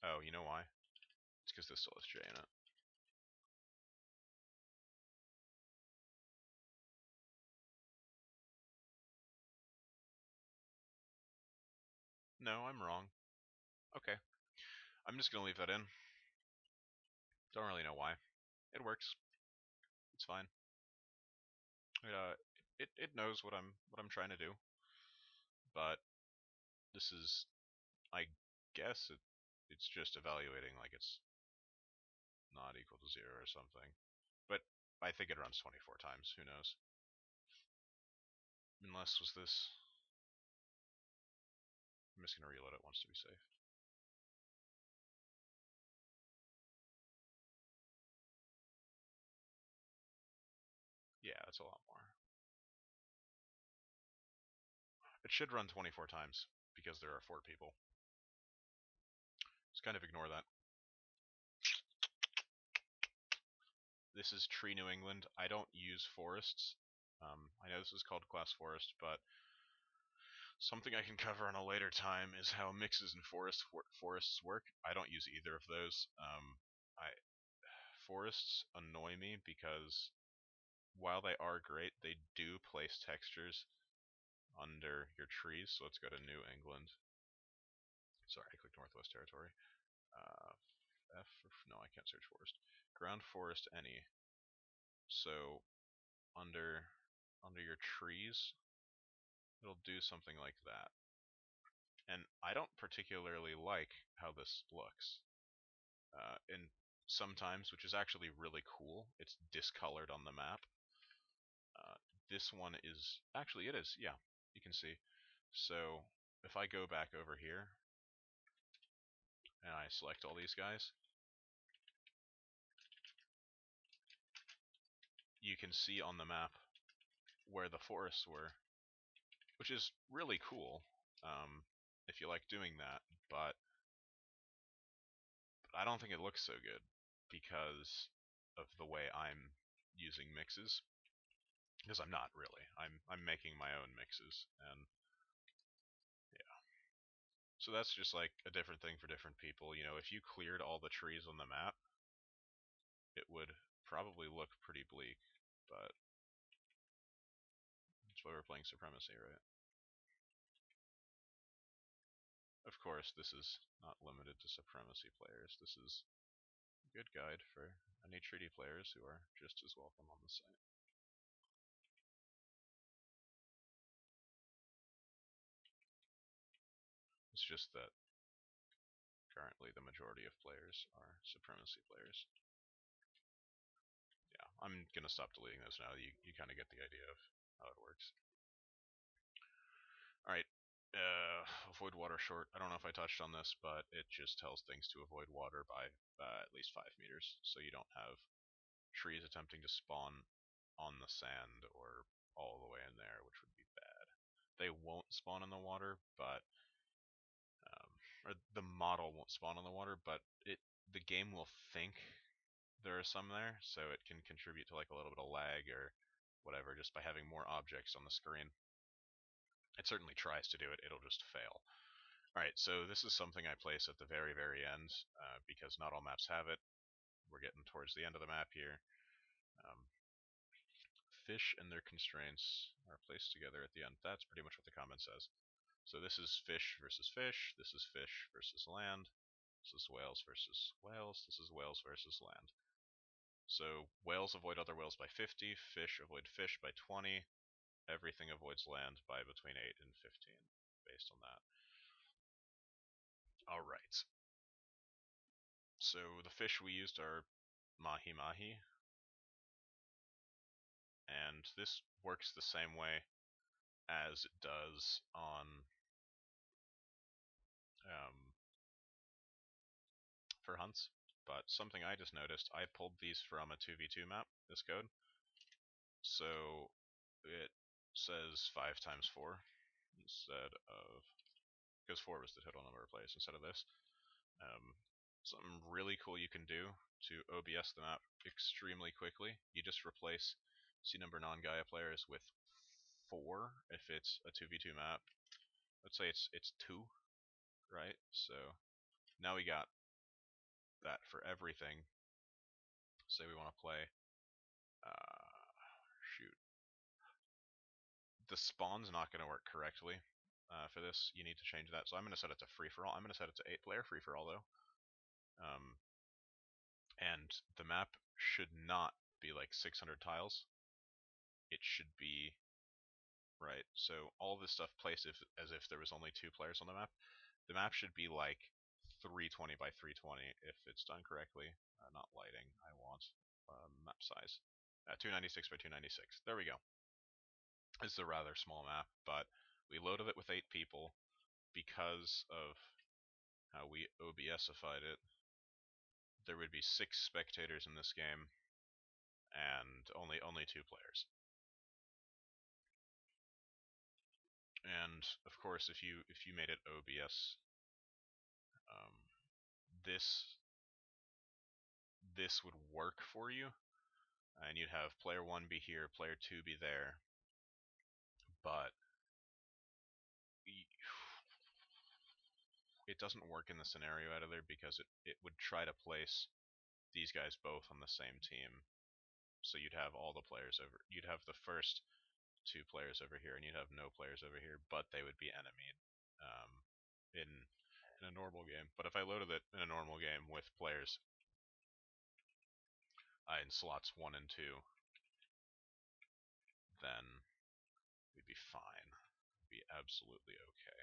Oh, you know why? It's because this still has j in it. No, I'm wrong. Okay. I'm just gonna leave that in. Don't really know why. It works. It's fine. It knows what I'm trying to do, but this is, I guess it's just evaluating like it's not equal to 0 or something. But I think it runs 24 times. Who knows? Unless was this. I'm just gonna reload it once to be safe. Yeah, that's a lot more. It should run 24 times because there are 4 people. Just kind of ignore that. This is Tree New England. I don't use forests. I know this is called class forest, but something I can cover on a later time is how mixes and forests work. I don't use either of those. Forests annoy me because while they are great, they do place textures under your trees. So let's go to New England. Sorry, I clicked Northwest Territory. Uh, no, I can't search forest. Ground forest any. So under your trees, it'll do something like that. And I don't particularly like how this looks. And sometimes, which is actually really cool, it's discolored on the map. This one is, actually it is, yeah, you can see. So if I go back over here and I select all these guys, you can see on the map where the forests were, which is really cool if you like doing that, but I don't think it looks so good because of the way I'm using mixes. Because I'm not really. I'm making my own mixes, and yeah. So that's just like a different thing for different people. If you cleared all the trees on the map, it would probably look pretty bleak, but that's why we're playing Supremacy, right? Of course, this is not limited to Supremacy players. This is good guide for any treaty players who are just as welcome on the site. It's just that currently the majority of players are supremacy players. Yeah, I'm gonna stop deleting those now. You kind of get the idea of how it works. Alright, avoid water short. I don't know if I touched on this, but it just tells things to avoid water by at least 5 meters, so you don't have trees attempting to spawn on the sand or all the way in there, which would be bad. They won't spawn in the water, but or the model won't spawn in the water, but the game will think there are some there, so it can contribute to like a little bit of lag or whatever just by having more objects on the screen. It certainly tries to do it, it'll just fail. Alright, so this is something I place at the very, very end, because not all maps have it. We're getting towards the end of the map here. Um, fish and their constraints are placed together at the end. That's pretty much what the comment says. So this is fish versus fish, this is fish versus land, this is whales versus whales, this is whales versus land. So whales avoid other whales by 50, fish avoid fish by 20, everything avoids land by between 8 and 15, based on that. Alright. So the fish we used are mahi-mahi, and this works the same way as it does on for hunts, but something I just noticed, I pulled these from a 2v2 map, this code, so it says 5 times 4 instead of, because 4 was the total number of players instead of this. Something really cool you can do to OBS the map extremely quickly, you just replace C number non-Gaia players with 4 if it's a 2v2 map. Let's say it's 2, right? So now we got that for everything. Say we want to play, shoot, the spawn's not going to work correctly for this. You need to change that. So I'm going to set it to free-for-all. I'm going to set it to 8-player free-for-all, though. And the map should not be like 600 tiles. It should be, right, so all this stuff placed as if there was only 2 players on the map. The map should be like 320 by 320 if it's done correctly. Not lighting, I want map size. 296 by 296. There we go. It's a rather small map, but we loaded it with 8 people because of how we OBSified it. There would be 6 spectators in this game, and only 2 players. And of course, if you made it OBS, this would work for you, and you'd have player 1 be here, player 2 be there, but it doesn't work in the scenario editor because it would try to place these guys both on the same team. So you'd have all the players over, you'd have the first 2 players over here, and you'd have no players over here, but they would be enemied in a normal game. But if I loaded it in a normal game with players in slots 1 and 2, then we'd be fine. We'd be absolutely okay.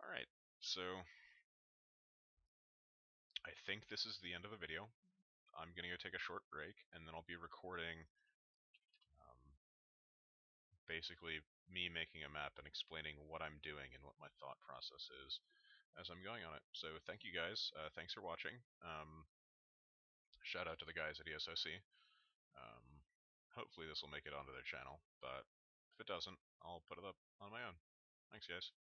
Alright, so I think this is the end of the video. I'm gonna go take a short break, and then I'll be recording basically me making a map and explaining what I'm doing and what my thought process is as I'm going on it. So thank you guys. Thanks for watching. Shout out to the guys at ESOC. Hopefully this will make it onto their channel, but if it doesn't, I'll put it up on my own. Thanks, guys.